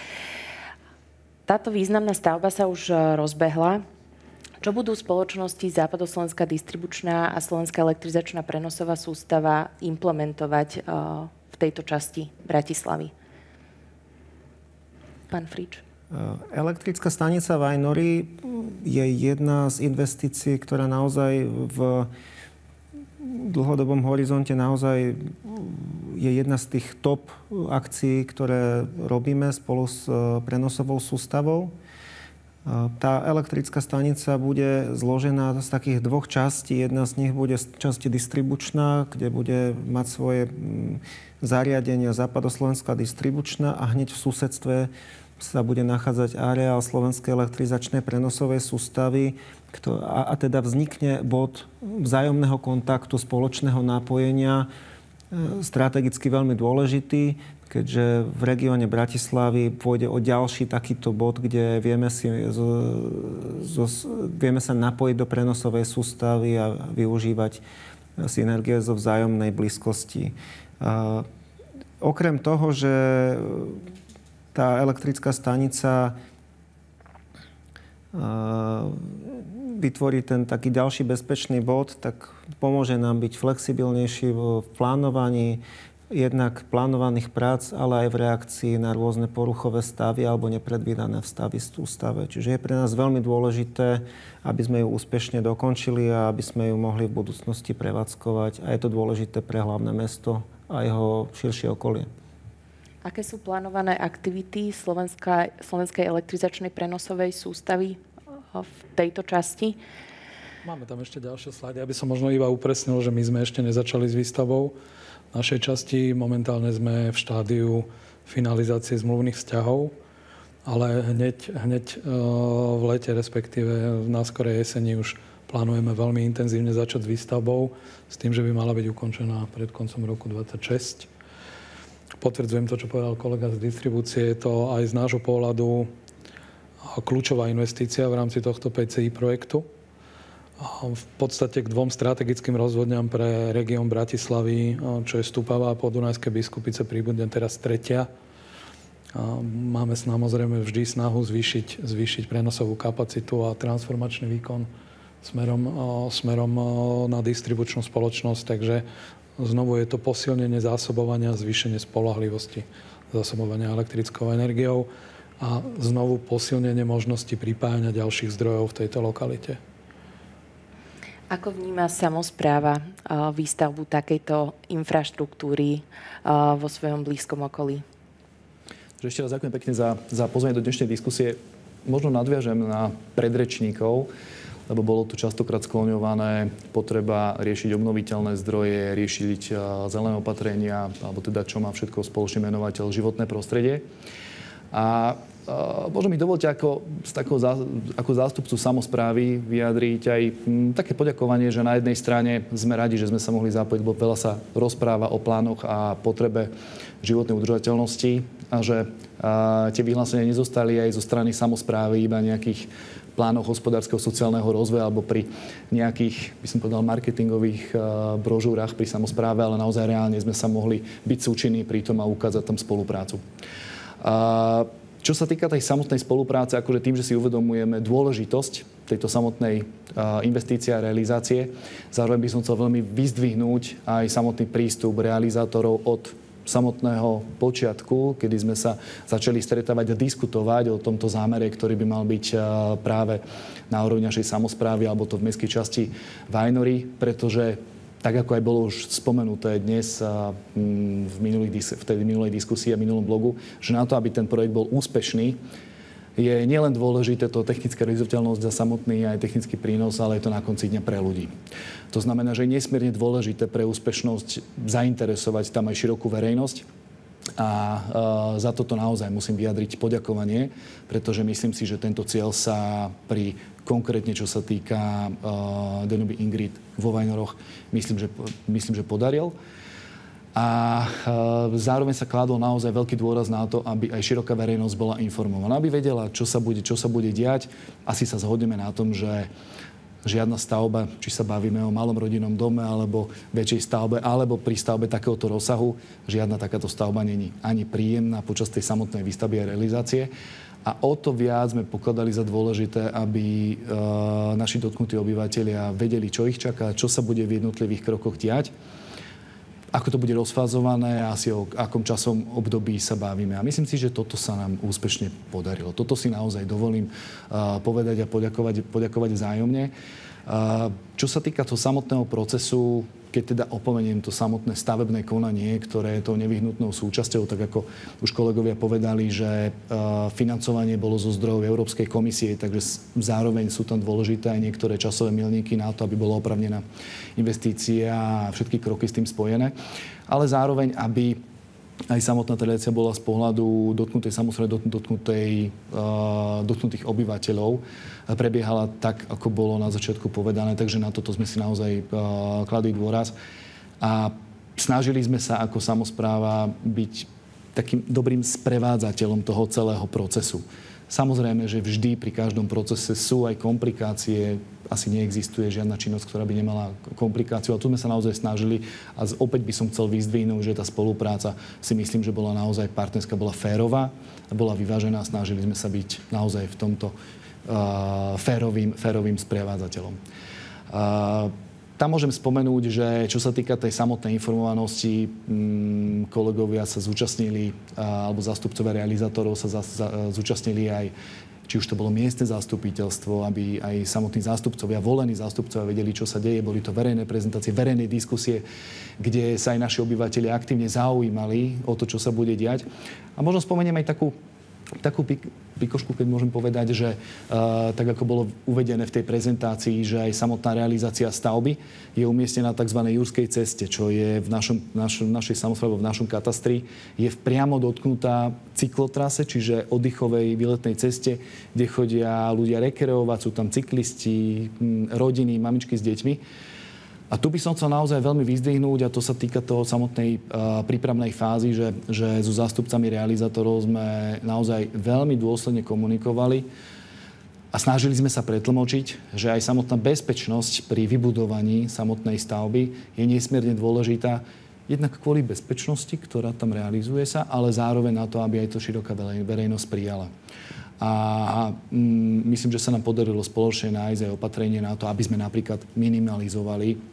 Táto významná stavba sa už rozbehla. Čo budú spoločnosti Západoslovenská distribučná a Slovenská elektrizačná prenosová sústava implementovať v tejto časti Bratislavy? Pán Frič. Elektrická stanica Vajnory je jedna z investícií, ktorá naozaj v dlhodobom horizonte naozaj je jedna z tých top akcií, ktoré robíme spolu s prenosovou sústavou. Tá elektrická stanica bude zložená z takých dvoch častí. Jedna z nich bude časť distribučná, kde bude mať svoje zariadenia Západoslovenská distribučná a hneď v susedstve sa bude nachádzať areál Slovenskej elektrizačnej prenosovej sústavy a teda vznikne bod vzájomného kontaktu, spoločného nápojenia, strategicky veľmi dôležitý, keďže v regióne Bratislavy pôjde o ďalší takýto bod, kde vieme sa napojiť do prenosovej sústavy a využívať synergie zo vzájomnej blízkosti. Okrem toho, že tá elektrická stanica vytvorí ten taký ďalší bezpečný bod, tak pomôže nám byť flexibilnejší v plánovaní jednak plánovaných prác, ale aj v reakcii na rôzne poruchové stavy alebo nepredvídané stavy v sústave. Čiže je pre nás veľmi dôležité, aby sme ju úspešne dokončili a aby sme ju mohli v budúcnosti prevádzkovať. A je to dôležité pre hlavné mesto a jeho širšie okolie. Aké sú plánované aktivity Slovenskej elektrizačnej prenosovej sústavy v tejto časti? Máme tam ešte ďalšie slajdy, aby som možno iba upresnil, že my sme ešte nezačali s výstavbou našej časti. Momentálne sme v štádiu finalizácie zmluvných vzťahov, ale hneď v lete, respektíve v náskorej jeseni už plánujeme veľmi intenzívne začať s výstavbou s tým, že by mala byť ukončená pred koncom roku 2026. Potvrdzujem to, čo povedal kolega z distribúcie. Je to aj z nášho pohľadu kľúčová investícia v rámci tohto PCI projektu. V podstate k dvom strategickým rozvodňam pre región Bratislavy, čo je Stupava a Podunajské Biskupice, príbudne teraz tretia. Máme samozrejme vždy snahu zvýšiť prenosovú kapacitu a transformačný výkon smerom na distribučnú spoločnosť, takže znovu je to posilnenie zásobovania, zvýšenie spoľahlivosti zásobovania elektrickou energiou a znovu posilnenie možnosti pripájania ďalších zdrojov v tejto lokalite. Ako vníma samospráva výstavbu takejto infraštruktúry vo svojom blízkom okolí? Ešte raz ďakujem pekne za pozvanie do dnešnej diskusie. Možno nadviažem na predrečníkov, lebo bolo tu častokrát skloňované potreba riešiť obnoviteľné zdroje, riešiť zelené opatrenia, alebo teda čo má všetko spoločný menovateľ životné prostredie. A možno mi dovolte ako zástupcu samosprávy vyjadriť aj také poďakovanie, že na jednej strane sme radi, že sme sa mohli zapojiť, lebo veľa sa rozpráva o plánoch a potrebe životnej udržateľnosti a že tie vyhlásenia nezostali aj zo strany samosprávy iba nejakých plánoch hospodárskeho sociálneho rozvoja alebo pri nejakých, by som povedal, marketingových brožúrach pri samospráve, ale naozaj reálne sme sa mohli byť súčinní pri tom a ukázať tam spoluprácu. Čo sa týka tej samotnej spolupráce, akože tým, že si uvedomujeme dôležitosť tejto samotnej investície a realizácie, zároveň by som chcel veľmi vyzdvihnúť aj samotný prístup realizátorov od samotného počiatku, kedy sme sa začali stretávať a diskutovať o tomto zámere, ktorý by mal byť práve na úrovni našej samosprávy alebo to v mestskej časti Vajnory, pretože tak ako aj bolo už spomenuté dnes v minulej diskusii a minulom blogu, že na to, aby ten projekt bol úspešný, je nielen dôležité to technická realizovateľnosť a samotný aj technický prínos, ale je to na konci dňa pre ľudí. To znamená, že je nesmierne dôležité pre úspešnosť zainteresovať tam aj širokú verejnosť. A za toto naozaj musím vyjadriť poďakovanie, pretože myslím si, že tento cieľ sa pri konkrétne, čo sa týka Denuby Ingrid vo Vajnoroch, myslím, že podaril. A zároveň sa kládol naozaj veľký dôraz na to, aby aj široká verejnosť bola informovaná, aby vedela, čo sa bude diať. Asi sa zhodneme na tom, že žiadna stavba, či sa bavíme o malom rodinnom dome, alebo väčšej stavbe, alebo pri stavbe takéhoto rozsahu, žiadna takáto stavba není ani príjemná počas tej samotnej výstavby a realizácie. A o to viac sme pokladali za dôležité, aby naši dotknutí obyvatelia vedeli, čo ich čaká, čo sa bude v jednotlivých krokoch diať, ako to bude rozfázované a asi o akom časom období sa bavíme. A myslím si, že toto sa nám úspešne podarilo. Toto si naozaj dovolím povedať a poďakovať vzájomne. Čo sa týka toho samotného procesu, keď teda opomeniem to samotné stavebné konanie, ktoré je tou nevyhnutnou súčasťou, tak ako už kolegovia povedali, že financovanie bolo zo zdrojov Európskej komisie, takže zároveň sú tam dôležité aj niektoré časové milníky na to, aby bola oprávnená investícia a všetky kroky s tým spojené. Ale zároveň, aby aj samotná realizácia bola z pohľadu dotknutej samozrejme dotknutých obyvateľov prebiehala tak, ako bolo na začiatku povedané, takže na toto sme si naozaj kladli dôraz. A snažili sme sa ako samospráva byť takým dobrým sprevádzateľom toho celého procesu. Samozrejme, že vždy pri každom procese sú aj komplikácie. Asi neexistuje žiadna činnosť, ktorá by nemala komplikáciu. A tu sme sa naozaj snažili. A opäť by som chcel vyzdvihnúť, že tá spolupráca si myslím, že bola naozaj partnerská, bola férová, bola vyvážená. Snažili sme sa byť naozaj v tomto férovým sprevádzateľom. Tam môžem spomenúť, že čo sa týka tej samotnej informovanosti, kolegovia sa zúčastnili, alebo zástupcovia realizátorov sa zúčastnili aj, či už to bolo miestne zastupiteľstvo, aby aj samotní zástupcovia, volení zástupcovia vedeli, čo sa deje. Boli to verejné prezentácie, verejné diskusie, kde sa aj naši obyvateľi aktívne zaujímali o to, čo sa bude diať. A možno spomeniem aj takú pikošku, keď môžem povedať, že tak ako bolo uvedené v tej prezentácii, že aj samotná realizácia stavby je umiestnená na tzv. Jurskej ceste, čo je v našej samospráve, v našom katastri, je priamo dotknutá cyklotrase, čiže oddychovej výletnej ceste, kde chodia ľudia rekreovať, sú tam cyklisti, rodiny, mamičky s deťmi. A tu by som chcel naozaj veľmi vyzdvihnúť, a to sa týka toho samotnej prípravnej fázy, že so zástupcami realizátorov sme naozaj veľmi dôsledne komunikovali a snažili sme sa pretlmočiť, že aj samotná bezpečnosť pri vybudovaní samotnej stavby je nesmierne dôležitá, jednak kvôli bezpečnosti, ktorá tam realizuje sa, ale zároveň na to, aby aj to široká verejnosť prijala. A myslím, že sa nám podarilo spoločne nájsť aj opatrenie na to, aby sme napríklad minimalizovali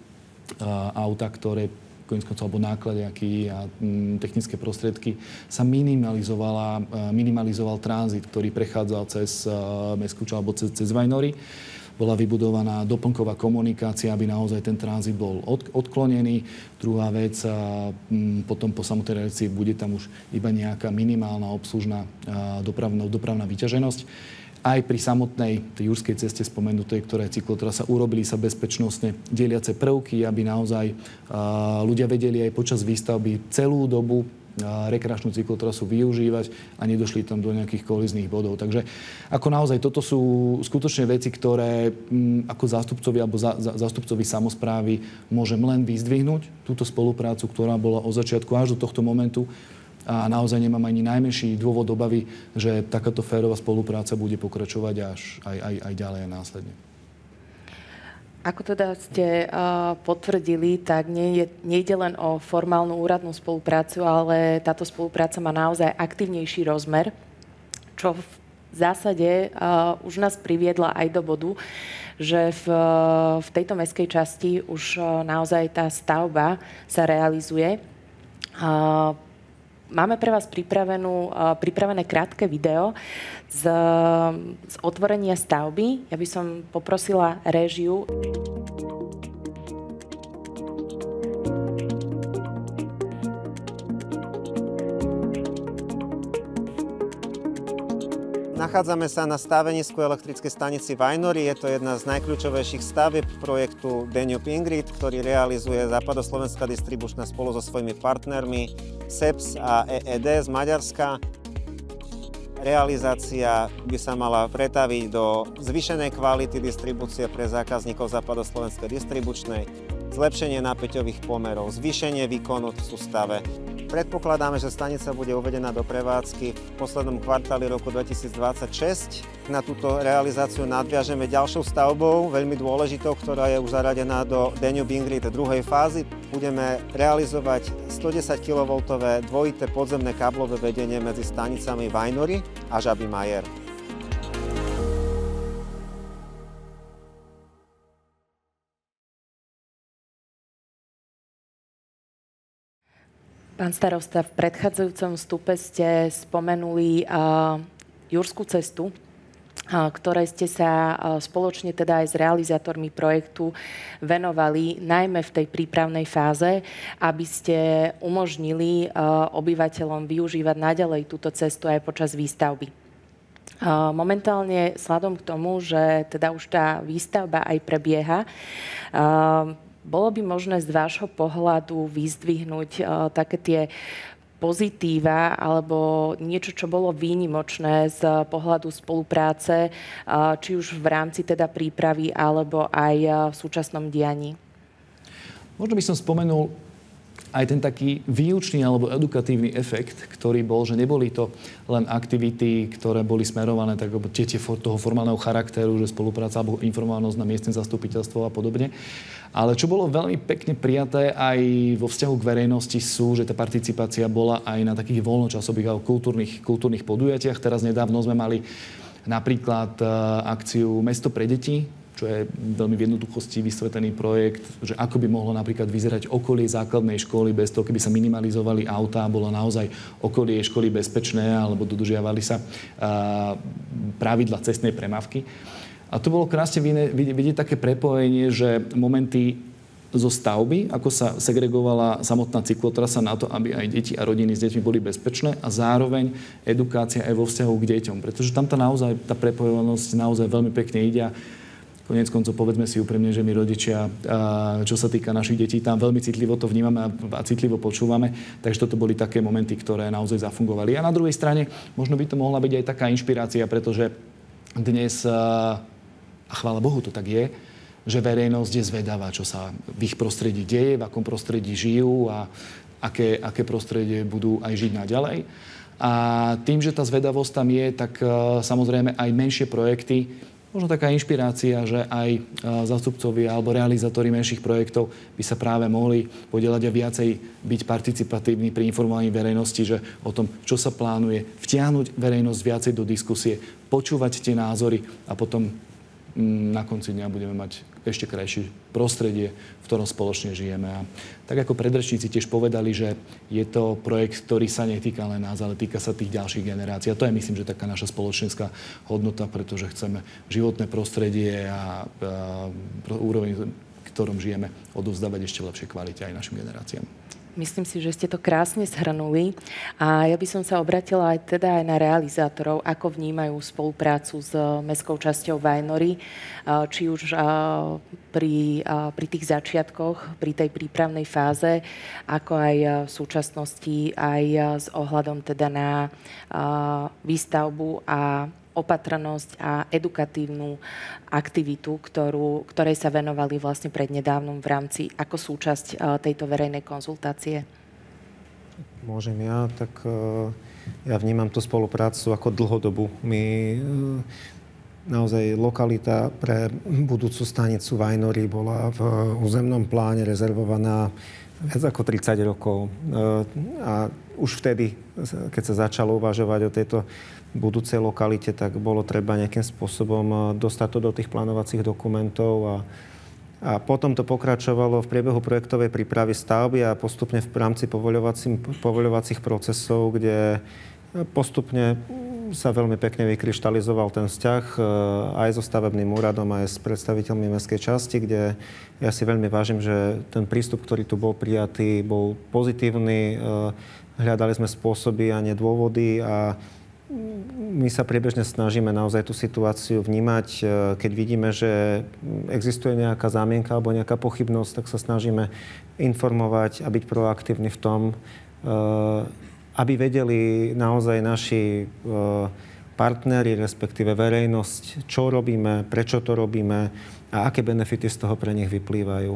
auta, ktoré koniec koncov, alebo nákladiaky a technické prostriedky, sa minimalizoval tranzit, ktorý prechádzal cez mestskú časť alebo cez Vajnory. Bola vybudovaná doplnková komunikácia, aby naozaj ten tranzit bol odklonený. Druhá vec, potom po samotnej reakcii bude tam už iba nejaká minimálna obslužná dopravná vyťaženosť. Aj pri samotnej tej Jurskej ceste spomenutej, ktorá je cyklotrasa, urobili sa bezpečnostne deliace prvky, aby naozaj ľudia vedeli aj počas výstavby celú dobu rekreačnú cyklotrasu využívať a nedošli tam do nejakých kolíznych bodov. Takže ako naozaj toto sú skutočne veci, ktoré ako zástupcovi alebo zástupcovi samosprávy môžem len vyzdvihnúť. Túto spoluprácu, ktorá bola od začiatku až do tohto momentu. A naozaj nemám ani najmenší dôvod obavy, že takáto férová spolupráca bude pokračovať aj ďalej a následne. Ako teda ste potvrdili, tak nejde len o formálnu úradnú spoluprácu, ale táto spolupráca má naozaj aktívnejší rozmer, čo v zásade už nás priviedla aj do bodu, že v tejto mestskej časti už naozaj tá stavba sa realizuje. Máme pre vás pripravené krátke video z otvorenia stavby. Ja by som poprosila réžiu. Nachádzame sa na stavenisku elektrickej stanici Vajnory. Je to jedna z najkľúčovejších stavieb projektu Danube Ingrid, ktorý realizuje Západoslovenská distribučná spolu so svojimi partnermi SEPS a EED z Maďarska. Realizácia by sa mala pretaviť do zvýšenej kvality distribúcie pre zákazníkov Západoslovenskej distribučnej, zlepšenie napäťových pomerov, zvýšenie výkonu v sústave. Predpokladáme, že stanica bude uvedená do prevádzky v poslednom kvartáli roku 2026. Na túto realizáciu nadviažeme ďalšou stavbou, veľmi dôležitou, ktorá je už zaradená do Danube Ingrid druhej fázy. Budeme realizovať 110 kV dvojité podzemné káblové vedenie medzi stanicami Vajnory a Žabý Majer. Pán starosta, v predchádzajúcom vstupe ste spomenuli Jurskú cestu, ktorej ste sa spoločne teda aj s realizátormi projektu venovali, najmä v tej prípravnej fáze, aby ste umožnili obyvateľom využívať naďalej túto cestu aj počas výstavby. Momentálne, vzhľadom k tomu, že teda už tá výstavba aj prebieha, bolo by možné z vášho pohľadu vyzdvihnúť také tie pozitíva alebo niečo, čo bolo výnimočné z pohľadu spolupráce, či už v rámci teda prípravy alebo aj v súčasnom dianí? Možno by som spomenul aj ten taký výučný alebo edukatívny efekt, ktorý bol, že neboli to len aktivity, ktoré boli smerované tak toho formálneho charakteru, že spolupráca alebo informovanosť na miestne zastupiteľstvo a podobne. Ale čo bolo veľmi pekne prijaté aj vo vzťahu k verejnosti sú, že tá participácia bola aj na takých voľnočasových alebo kultúrnych podujatiach. Teraz nedávno sme mali napríklad akciu Mesto pre deti, čo je veľmi v jednoduchosti vysvetlený projekt, že ako by mohlo napríklad vyzerať okolie základnej školy bez toho, keby sa minimalizovali autá, bolo naozaj okolie školy bezpečné alebo dodržiavali sa pravidla cestnej premávky. A to bolo krásne vidieť také prepojenie, že momenty zo stavby, ako sa segregovala samotná cyklotrasa na to, aby aj deti a rodiny s deťmi boli bezpečné a zároveň edukácia aj vo vzťahu k deťom. Pretože tam tá prepojovanosť naozaj veľmi pekne ide. Koniec koncov, povedzme si úprimne, že my rodičia, čo sa týka našich detí, tam veľmi citlivo to vnímame a citlivo počúvame. Takže toto boli také momenty, ktoré naozaj zafungovali. A na druhej strane, možno by to mohla byť aj taká inšpirácia, pretože dnes, a chvála Bohu, to tak je, že verejnosť je zvedavá, čo sa v ich prostredí deje, v akom prostredí žijú a aké prostredie budú aj žiť naďalej. A tým, že tá zvedavosť tam je, tak samozrejme aj menšie projekty, možno taká inšpirácia, že aj zástupcovia alebo realizátori menších projektov by sa práve mohli podieľať a viacej byť participatívni pri informovaní verejnosti, že o tom, čo sa plánuje, vtiahnuť verejnosť viacej do diskusie, počúvať tie názory a potom na konci dňa budeme mať ešte krajšie prostredie, v ktorom spoločne žijeme. A tak ako predrečníci tiež povedali, že je to projekt, ktorý sa netýka len nás, ale týka sa tých ďalších generácií. A to je, myslím, že taká naša spoločenská hodnota, pretože chceme životné prostredie a úroveň, v ktorom žijeme, odovzdávať ešte v lepšej kvalite aj našim generáciám. Myslím si, že ste to krásne zhrnuli a ja by som sa obratila aj teda aj na realizátorov, ako vnímajú spoluprácu s mestskou časťou Vajnory, či už pri tých začiatkoch, pri tej prípravnej fáze, ako aj v súčasnosti, aj s ohľadom teda na výstavbu a opatrnosť a edukatívnu aktivitu, ktorej sa venovali vlastne prednedávnom v rámci ako súčasť tejto verejnej konzultácie. Môžem ja, tak ja vnímam tú spoluprácu ako dlhodobú. My naozaj lokalita pre budúcu stanicu Vajnory bola v územnom pláne rezervovaná viac ako 30 rokov. A už vtedy, keď sa začalo uvažovať o tejto budúcej lokalite, tak bolo treba nejakým spôsobom dostať to do tých plánovacích dokumentov a potom to pokračovalo v priebehu projektovej prípravy stavby a postupne v rámci povoľovacích procesov, kde postupne sa veľmi pekne vykryštalizoval ten vzťah aj so stavebným úradom, aj s predstaviteľmi mestskej časti, kde ja si veľmi vážim, že ten prístup, ktorý tu bol prijatý, bol pozitívny. Hľadali sme spôsoby a nie dôvody a my sa priebežne snažíme naozaj tú situáciu vnímať. Keď vidíme, že existuje nejaká zámienka alebo nejaká pochybnosť, tak sa snažíme informovať a byť proaktívni v tom, aby vedeli naozaj naši partneri, respektíve verejnosť, čo robíme, prečo to robíme a aké benefity z toho pre nich vyplývajú.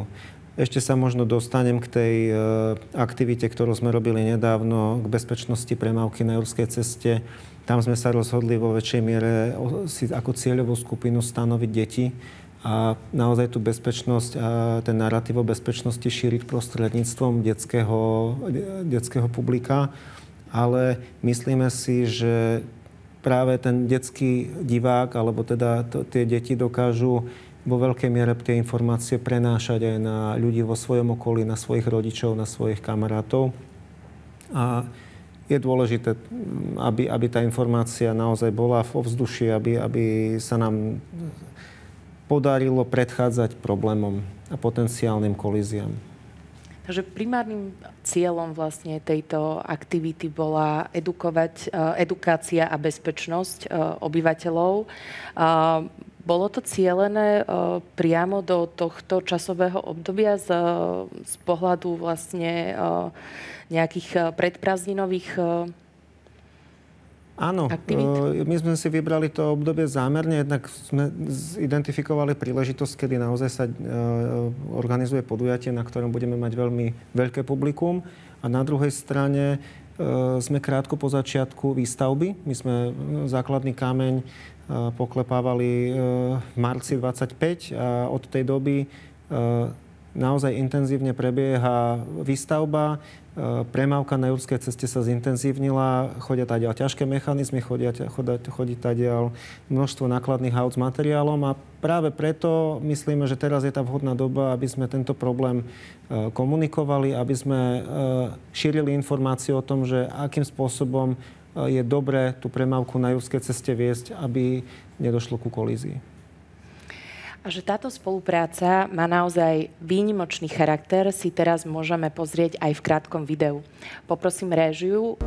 Ešte sa možno dostanem k tej aktivite, ktorú sme robili nedávno, k bezpečnosti premávky na Jurskej ceste. Tam sme sa rozhodli vo väčšej miere si ako cieľovú skupinu stanoviť deti a naozaj tú bezpečnosť a ten narratív o bezpečnosti šíriť prostredníctvom detského publika. Ale myslíme si, že práve ten detský divák, alebo teda tie deti dokážu vo veľkej miere tie informácie prenášať aj na ľudí vo svojom okolí, na svojich rodičov, na svojich kamarátov. A je dôležité, aby tá informácia naozaj bola v ovzduši, aby sa nám podarilo predchádzať problémom a potenciálnym kolíziám. Takže primárnym cieľom vlastne tejto aktivity bola edukácia a bezpečnosť obyvateľov. Bolo to cielené priamo do tohto časového obdobia z pohľadu vlastne nejakých predprázdninových aktivít? Áno, my sme si vybrali to obdobie zámerne, jednak sme identifikovali príležitosť, kedy naozaj sa organizuje podujatie, na ktorom budeme mať veľmi veľké publikum a na druhej strane sme krátko po začiatku výstavby. My sme základný kameň poklepávali v marci 25 a od tej doby naozaj intenzívne prebieha výstavba. Premávka na Jurskej ceste sa zintenzívnila, chodia tadiaľ ťažké mechanizmy, chodí tadiaľ množstvo nákladných aut s materiálom a práve preto myslíme, že teraz je tá vhodná doba, aby sme tento problém komunikovali, aby sme šírili informácie o tom, že akým spôsobom je dobré tú premávku na Jurskej ceste viesť, aby nedošlo ku kolízii. A že táto spolupráca má naozaj výnimočný charakter, si teraz môžeme pozrieť aj v krátkom videu. Poprosím réžiu.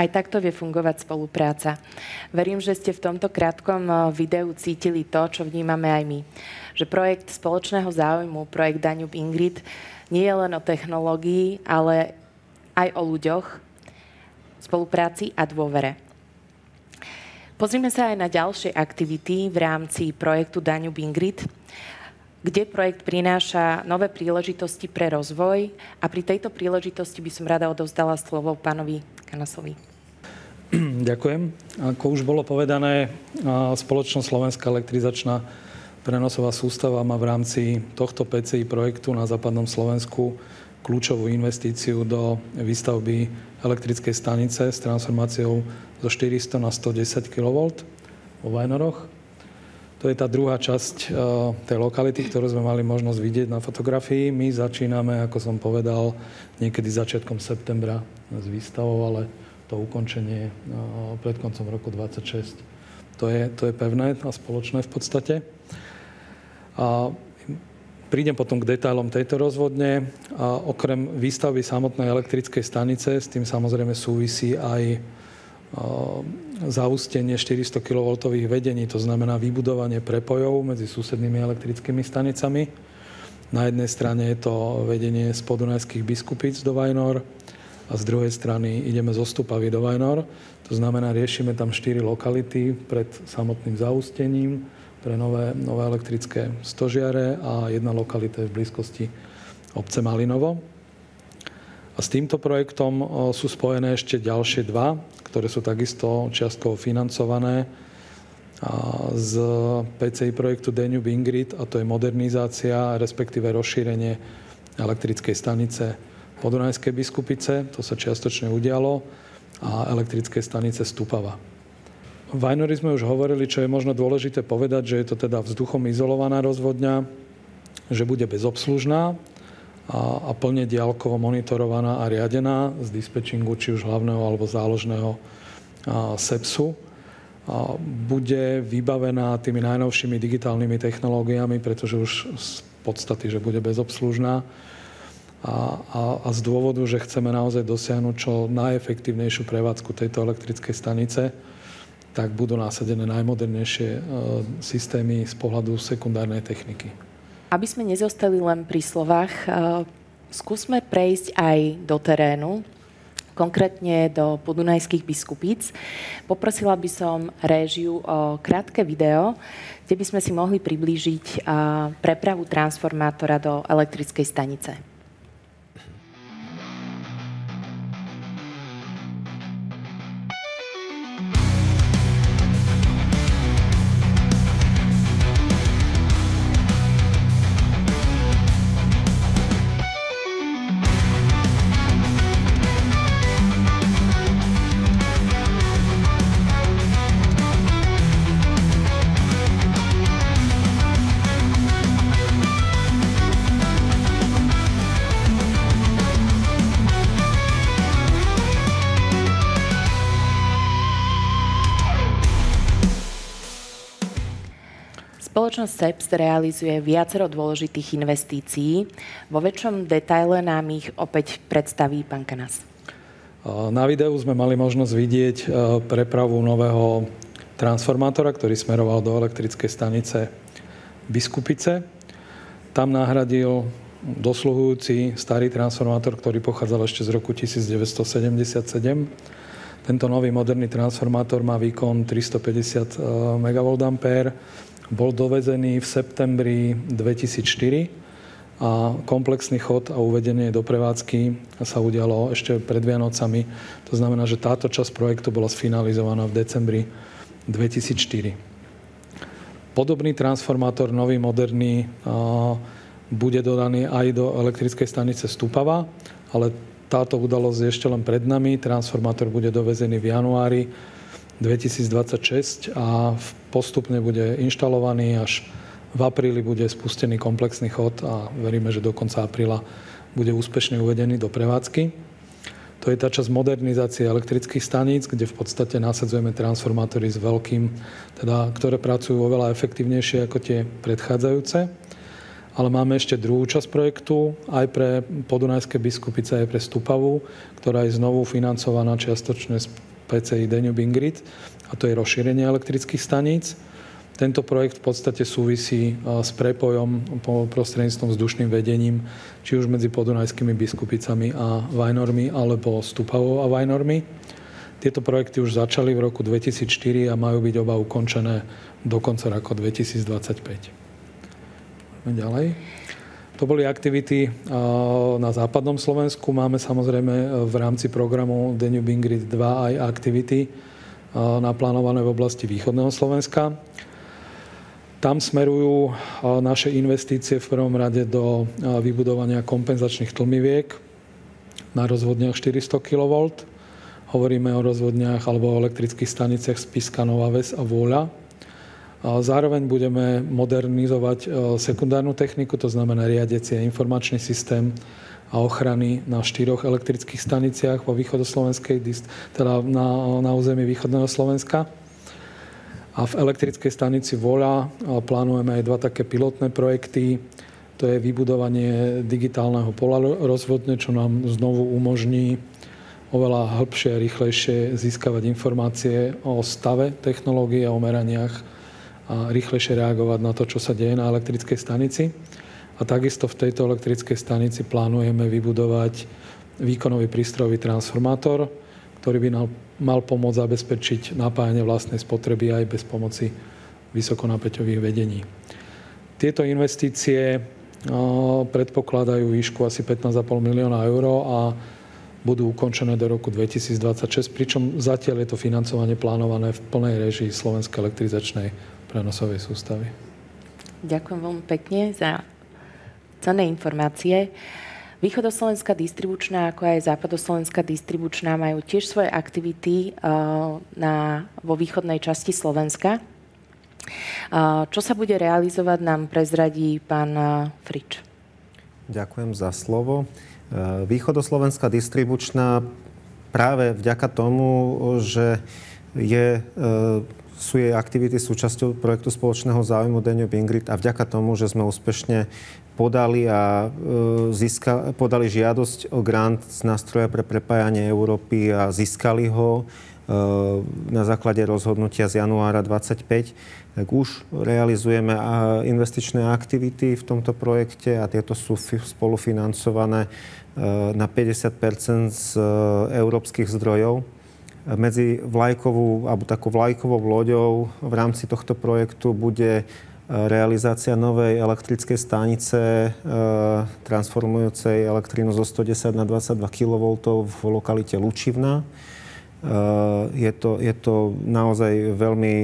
Aj takto vie fungovať spolupráca. Verím, že ste v tomto krátkom videu cítili to, čo vnímame aj my. Že projekt spoločného záujmu, projekt Danube Ingrid, nie je len o technológii, ale aj o ľuďoch, spolupráci a dôvere. Pozrime sa aj na ďalšie aktivity v rámci projektu Danube Ingrid. kde projekt prináša nové príležitosti pre rozvoj a pri tejto príležitosti by som rada odovzdala slovo pánovi Kanasovi. Ďakujem. Ako už bolo povedané, spoločnosť Slovenská elektrizačná prenosová sústava má v rámci tohto PCI projektu na západnom Slovensku kľúčovú investíciu do výstavby elektrickej stanice s transformáciou zo 400 na 110 kV vo Vajnoroch. To je tá druhá časť tej lokality, ktorú sme mali možnosť vidieť na fotografii. My začíname, ako som povedal, niekedy začiatkom septembra s výstavou, ale to ukončenie pred koncom roku 2026. To je pevné a spoločné v podstate. A prídem potom k detailom tejto rozvodne. A okrem výstavby samotnej elektrickej stanice, s tým samozrejme súvisí aj zaústenie 400 kV vedení, to znamená vybudovanie prepojov medzi susednými elektrickými stanicami. Na jednej strane je to vedenie z Podunajských Biskupíc do Vajnor a z druhej strany ideme zo Stupavy do Vajnor. To znamená, riešime tam 4 lokality pred samotným zaústením pre nové elektrické stožiare a jedna lokalita je v blízkosti obce Malinovo. A s týmto projektom sú spojené ešte ďalšie dva, ktoré sú takisto čiastkovo financované z PCI projektu Danube Ingrid, a to je modernizácia, respektíve rozšírenie elektrickej stanice Podunajskej Biskupice, to sa čiastočne udialo, a elektrickej stanice Stupava. V Vajnori sme už hovorili, čo je možno dôležité povedať, že je to teda vzduchom izolovaná rozvodňa, že bude bezobslužná a plne diaľkovo monitorovaná a riadená z dispečingu, či už hlavného alebo záložného SEPSu. Bude vybavená tými najnovšími digitálnymi technológiami, pretože už z podstaty, že bude bezobslužná. A z dôvodu, že chceme naozaj dosiahnuť čo najefektívnejšiu prevádzku tejto elektrickej stanice, tak budú nasadené najmodernejšie systémy z pohľadu sekundárnej techniky. Aby sme nezostali len pri slovách, skúsme prejsť aj do terénu, konkrétne do Podunajských Biskupíc. Poprosila by som réžiu o krátke video, kde by sme si mohli priblížiť prepravu transformátora do elektrickej stanice. Spoločnosť SEPS realizuje viacero dôležitých investícií. Vo väčšom detaile nám ich opäť predstaví pán Kanas. Na videu sme mali možnosť vidieť prepravu nového transformátora, ktorý smeroval do elektrickej stanice Biskupice. Tam nahradil dosluhujúci starý transformátor, ktorý pochádzal ešte z roku 1977. Tento nový moderný transformátor má výkon 350 MVA. Bol dovezený v septembri 2004 a komplexný chod a uvedenie do prevádzky sa udialo ešte pred Vianocami. To znamená, že táto časť projektu bola sfinalizovaná v decembri 2004. Podobný transformátor, nový, moderný, bude dodaný aj do elektrickej stanice Stupava, ale táto udalosť je ešte len pred nami. Transformátor bude dovezený v januári 2026 a postupne bude inštalovaný, až v apríli bude spustený komplexný chod a veríme, že do konca apríla bude úspešne uvedený do prevádzky. To je tá časť modernizácie elektrických staníc, kde v podstate nasadzujeme transformátory s veľkým, ktoré pracujú oveľa efektívnejšie ako tie predchádzajúce. Ale máme ešte druhú časť projektu, aj pre Podunajské Biskupice, aj pre Stupavu, ktorá je znovu financovaná čiastočne z PCI Danube Ingrid, a to je rozšírenie elektrických staníc. Tento projekt v podstate súvisí s prepojom prostredníctvom vzdušným vedením, či už medzi Podunajskými Biskupicami a Vajnormi, alebo Stupavou a Vajnormi. Tieto projekty už začali v roku 2004 a majú byť oba ukončené do konca roku 2025. Poďme ďalej. To boli aktivity na západnom Slovensku. Máme samozrejme v rámci programu Danube Ingrid 2 aj aktivity naplánované v oblasti východného Slovenska. Tam smerujú naše investície v prvom rade do vybudovania kompenzačných tlmiviek na rozvodniach 400 kV. Hovoríme o rozvodniach alebo o elektrických staniciach Spišská Nová Ves a Vôľa. Zároveň budeme modernizovať sekundárnu techniku, to znamená riadiaci a informačný systém a ochrany na 4 elektrických staniciach vo východoslovenskej, teda na území východného Slovenska. A v elektrickej stanici Vôľa plánujeme aj 2 také pilotné projekty. To je vybudovanie digitálneho pola rozvodne, čo nám znovu umožní oveľa hĺbšie a rýchlejšie získavať informácie o stave technológie a o meraniach a rýchlejšie reagovať na to, čo sa deje na elektrickej stanici. A takisto v tejto elektrickej stanici plánujeme vybudovať výkonový prístrojový transformátor, ktorý by nám mal pomôcť zabezpečiť napájanie vlastnej spotreby aj bez pomoci vysokonapäťových vedení. Tieto investície predpokladajú výšku asi 15,5 milióna eur a budú ukončené do roku 2026, pričom zatiaľ je to financovanie plánované v plnej réžii Slovenskej elektrizačnej prenosovej sústavy. Ďakujem veľmi pekne za cenné informácie. Východoslovenská distribučná, ako aj západoslovenská distribučná majú tiež svoje aktivity vo východnej časti Slovenska. Čo sa bude realizovať, nám prezradí pán Frič. Ďakujem za slovo. Východoslovenská distribučná práve vďaka tomu, že sú jej aktivity súčasťou projektu spoločného záujmu Danube Ingrid a vďaka tomu, že sme úspešne podali žiadosť o grant z nástroja pre prepájanie Európy a získali ho na základe rozhodnutia z januára 2025, tak už realizujeme investičné aktivity v tomto projekte a tieto sú spolufinancované na 50% z európskych zdrojov. Medzi takou vlajkovou loďou v rámci tohto projektu bude realizácia novej elektrickej stanice transformujúcej elektrínu zo 110 na 22 kV v lokalite Lučivna. Je to naozaj veľmi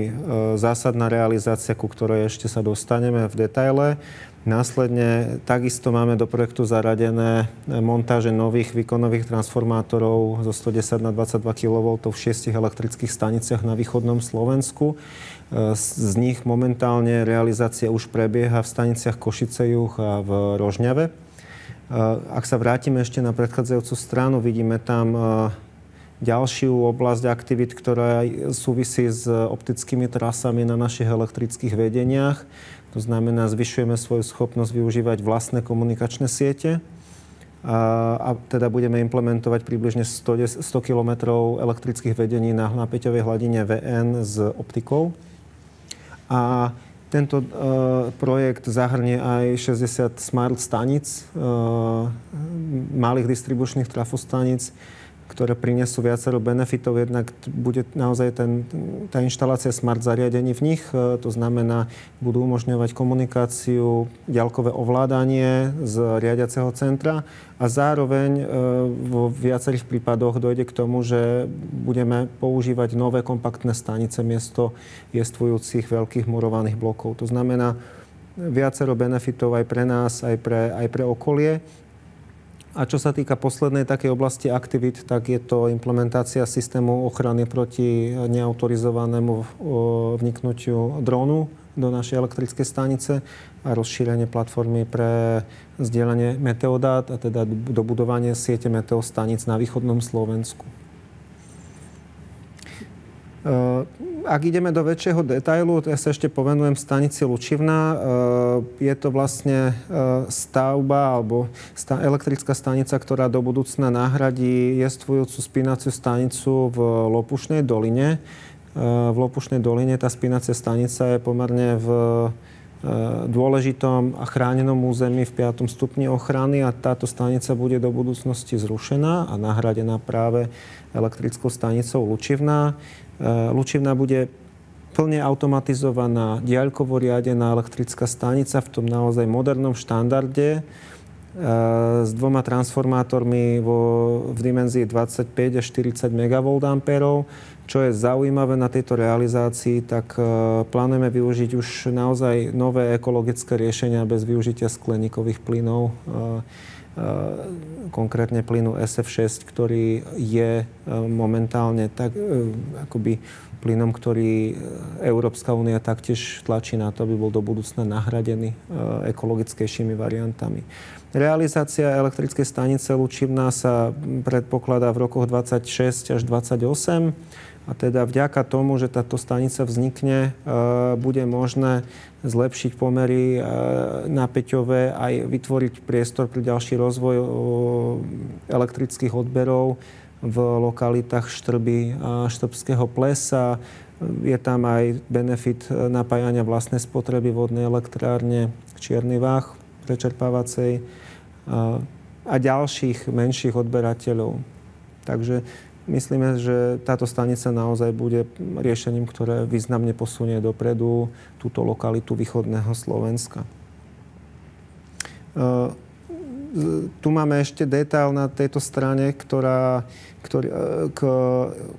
zásadná realizácia, ku ktorej ešte sa dostaneme v detaile. Následne takisto máme do projektu zaradené montáže nových výkonových transformátorov zo 110 na 22 kV v 6 elektrických staniciach na východnom Slovensku. Z nich momentálne realizácia už prebieha v staniciach Košice Juh a v Rožňave. Ak sa vrátime ešte na predchádzajúcu stranu, vidíme tam ďalšiu oblasť aktivít, ktorá súvisí s optickými trasami na našich elektrických vedeniach. To znamená, zvyšujeme svoju schopnosť využívať vlastné komunikačné siete a teda budeme implementovať približne 100 km elektrických vedení na napäťovej hladine VN s optikou. A tento projekt zahrnie aj 60 smart staníc, malých distribučných trafostaníc, ktoré prinesú viacero benefitov. Jednak bude naozaj tá inštalácia smart zariadení v nich. To znamená, budú umožňovať komunikáciu, ďalkové ovládanie z riadiaceho centra a zároveň vo viacerých prípadoch dojde k tomu, že budeme používať nové kompaktné stanice miesto jestvujúcich veľkých murovaných blokov. To znamená viacero benefitov aj pre nás, aj pre okolie. A čo sa týka poslednej takej oblasti aktivít, tak je to implementácia systému ochrany proti neautorizovanému vniknutiu drónu do našej elektrickej stanice a rozšírenie platformy pre zdieľanie meteodát a teda dobudovanie siete meteostaníc na východnom Slovensku. Ak ideme do väčšieho detailu, ja sa ešte povenujem stanici Lučivna. Je to vlastne stavba alebo elektrická stanica, ktorá do budúcna nahradí jestvujúcu spínaciu stanicu v Lopušnej doline. V Lopušnej doline tá spínacia stanica je pomerne v dôležitom a chránenom území v 5. stupni ochrany a táto stanica bude do budúcnosti zrušená a nahradená práve elektrickou stanicou Lučivna. Lučivna bude plne automatizovaná, diaľkovo riadená elektrická stanica v tom naozaj modernom štandarde s 2 transformátormi v dimenzii 25 až 40 MVA. Čo je zaujímavé na tejto realizácii, tak plánujeme využiť už naozaj nové ekologické riešenia bez využitia skleníkových plynov. Konkrétne plynu SF6, ktorý je momentálne tak, akoby plynom, ktorý Európska únia taktiež tlačí na to, aby bol do budúcna nahradený ekologickejšími variantami. Realizácia elektrickej stanice Lučivná sa predpokladá v rokoch 26 až 28. A teda vďaka tomu, že táto stanica vznikne, bude možné zlepšiť pomery napäťové aj vytvoriť priestor pre ďalší rozvoj elektrických odberov v lokalitách Štrby a Štrbského plesa. Je tam aj benefit napájania vlastnej spotreby vodnej elektrárne v Čiernych prečerpávacej a ďalších menších odberateľov. Takže myslíme, že táto stanica naozaj bude riešením, ktoré významne posunie dopredu túto lokalitu východného Slovenska. Tu máme ešte detail na tejto strane, k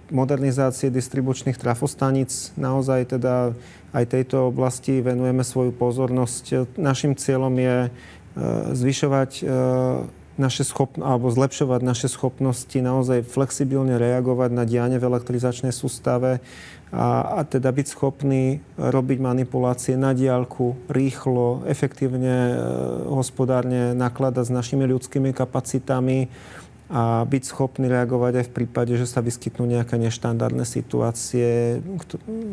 modernizácii distribučných trafostaníc. Naozaj teda aj tejto oblasti venujeme svoju pozornosť. Naším cieľom je zvyšovať alebo zlepšovať naše schopnosti naozaj flexibilne reagovať na dianie v elektrizačnej sústave a teda byť schopný robiť manipulácie na diaľku, rýchlo, efektívne, hospodárne nakladať s našimi ľudskými kapacitami a byť schopný reagovať aj v prípade, že sa vyskytnú nejaké neštandardné situácie,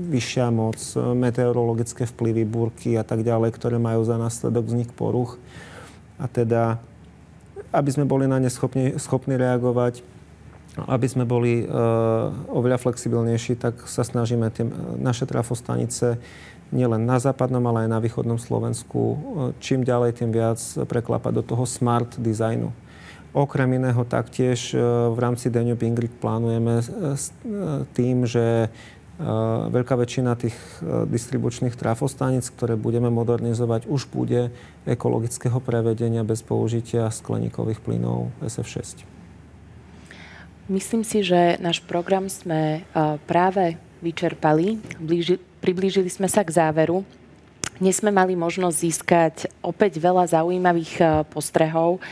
vyššia moc, meteorologické vplyvy, búrky a tak ďalej, ktoré majú za následok vznik poruch. A teda aby sme boli na ne schopní reagovať, aby sme boli oveľa flexibilnejší, tak sa snažíme naše trafostanice nielen na západnom, ale aj na východnom Slovensku čím ďalej, tým viac preklapať do toho smart designu. Okrem iného taktiež v rámci Danube Ingrid plánujeme tým, že veľká väčšina tých distribučných trafostaníc, ktoré budeme modernizovať, už bude ekologického prevedenia bez použitia skleníkových plynov SF6. Myslím si, že náš program sme práve vyčerpali. Priblížili sme sa k záveru. Dnes sme mali možnosť získať opäť veľa zaujímavých postrehov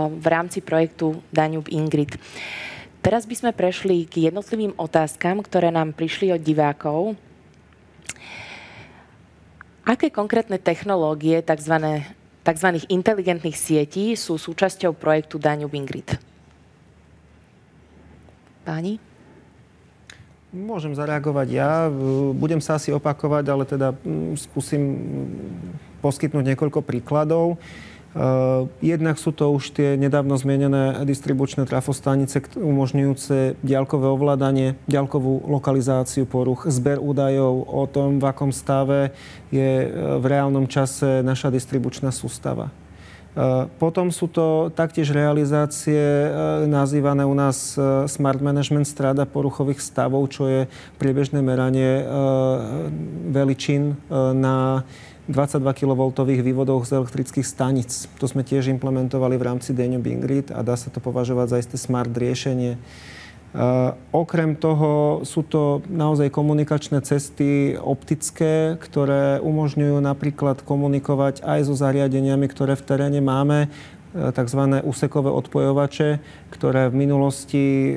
v rámci projektu Danube Ingrid. Teraz by sme prešli k jednotlivým otázkam, ktoré nám prišli od divákov. Aké konkrétne technológie tzv. Inteligentných sietí sú súčasťou projektu Danube Ingrid? Páni? Môžem zareagovať ja. Budem sa asi opakovať, ale teda skúsim poskytnúť niekoľko príkladov. Jednak sú to už tie nedávno zmienené distribučné trafostanice umožňujúce diaľkové ovládanie, diaľkovú lokalizáciu poruch, zber údajov o tom, v akom stave je v reálnom čase naša distribučná sústava. Potom sú to taktiež realizácie nazývané u nás Smart Management strada poruchových stavov, čo je priebežné meranie veličín na 22 kV vývodoch z elektrických staníc. To sme tiež implementovali v rámci Danube Ingrid a dá sa to považovať za isté smart riešenie. Okrem toho sú to naozaj komunikačné cesty optické, ktoré umožňujú napríklad komunikovať aj so zariadeniami, ktoré v teréne máme, tzv. Úsekové odpojovače, ktoré v minulosti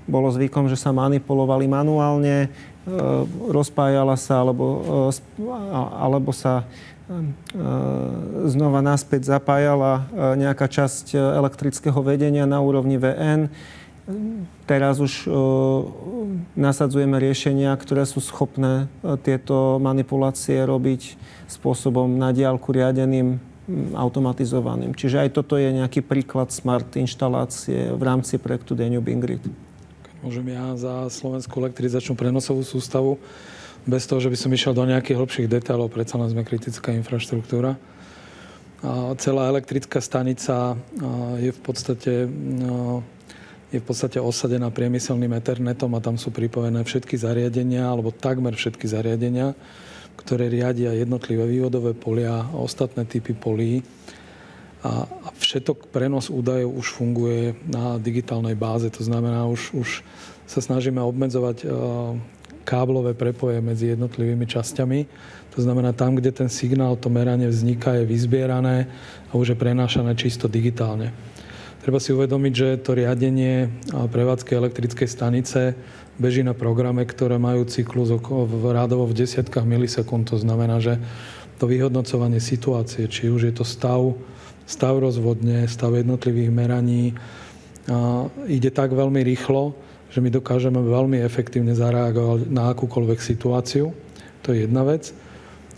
bolo zvykom, že sa manipulovali manuálne, rozpájala sa alebo sa znova naspäť zapájala nejaká časť elektrického vedenia na úrovni VN. Teraz už nasadzujeme riešenia, ktoré sú schopné tieto manipulácie robiť spôsobom na diaľku riadeným, automatizovaným. Čiže aj toto je nejaký príklad smart inštalácie v rámci projektu Danube Ingrid. Môžem ja za Slovenskú elektrizačnú prenosovú sústavu, bez toho, že by som išiel do nejakých hlbších detailov, predsa len sme kritická infraštruktúra. Celá elektrická stanica je v podstate je v podstate osadená priemyselným ethernetom a tam sú pripojené všetky zariadenia, alebo takmer všetky zariadenia, ktoré riadia jednotlivé vývodové polia a ostatné typy polí. A všetok prenos údajov už funguje na digitálnej báze. To znamená, už sa snažíme obmedzovať káblové prepoje medzi jednotlivými časťami. To znamená, tam, kde ten signál, to meranie vzniká, je vyzbierané a už je prenášané čisto digitálne. Treba si uvedomiť, že to riadenie prevádzky elektrickej stanice beží na programe, ktoré majú cyklus rádovo v desiatkách milisekúnd. To znamená, že to vyhodnocovanie situácie, či už je to stav rozvodne, stav jednotlivých meraní, ide tak veľmi rýchlo, že my dokážeme veľmi efektívne zareagovať na akúkoľvek situáciu. To je jedna vec.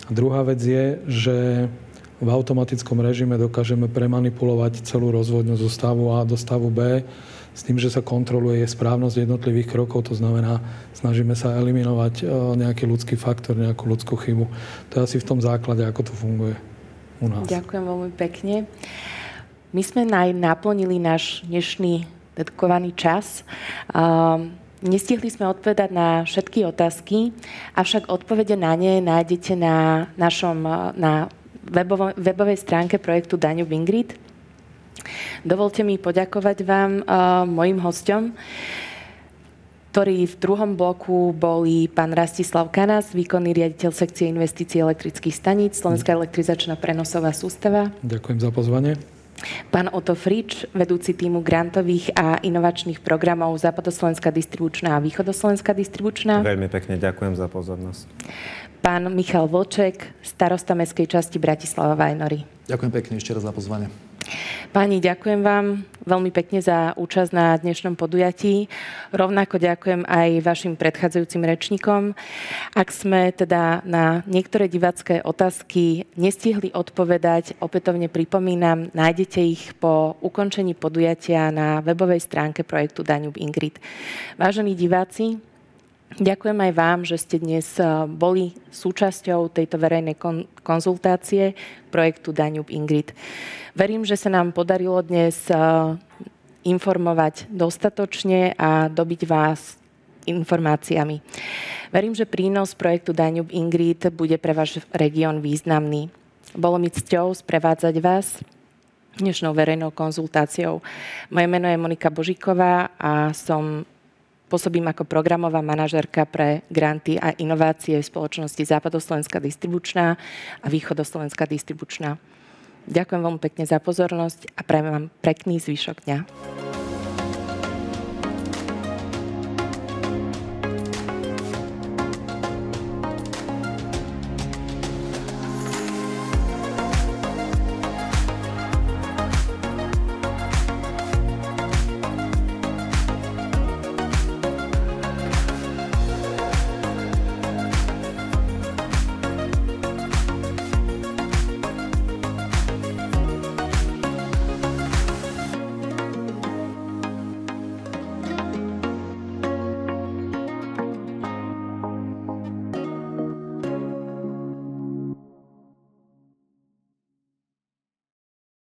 A druhá vec je, že v automatickom režime dokážeme premanipulovať celú rozvodňu zo stavu A do stavu B s tým, že sa kontroluje správnosť jednotlivých krokov. To znamená, snažíme sa eliminovať nejaký ľudský faktor, nejakú ľudskú chybu. To je asi v tom základe, ako to funguje u nás. Ďakujem veľmi pekne. My sme naplnili náš dnešný dedikovaný čas. Nestihli sme odpovedať na všetky otázky, avšak odpovede na ne nájdete na webovej stránke projektu Danube Ingrid. Dovolte mi poďakovať vám, mojim hosťom, ktorí v druhom bloku boli pán Rastislav Kanas, výkonný riaditeľ sekcie investícií elektrických staníc, Slovenská elektrizačná prenosová sústava. Ďakujem za pozvanie. Pán Otto Frič, vedúci týmu grantových a inovačných programov Západoslovenská distribučná a Východoslovenská distribučná. Veľmi pekne ďakujem za pozornosť. Pán Michal Vlček, starosta mestskej časti Bratislava Vajnory. Ďakujem pekne ešte raz za pozvanie. Páni, ďakujem vám veľmi pekne za účasť na dnešnom podujatí. Rovnako ďakujem aj vašim predchádzajúcim rečníkom. Ak sme teda na niektoré divácké otázky nestihli odpovedať, opätovne pripomínam, nájdete ich po ukončení podujatia na webovej stránke projektu Danube Ingrid. Vážení diváci, ďakujem aj vám, že ste dnes boli súčasťou tejto verejnej konzultácie projektu Danube Ingrid. Verím, že sa nám podarilo dnes informovať dostatočne a dobiť vás informáciami. Verím, že prínos projektu Danube Ingrid bude pre váš región významný. Bolo mi cťou sprevádzať vás dnešnou verejnou konzultáciou. Moje meno je Monika Božíková a pôsobím ako programová manažérka pre granty a inovácie v spoločnosti Západoslovenská distribučná a Východoslovenská distribučná. Ďakujem veľmi pekne za pozornosť a prajem vám pekný zvyšok dňa.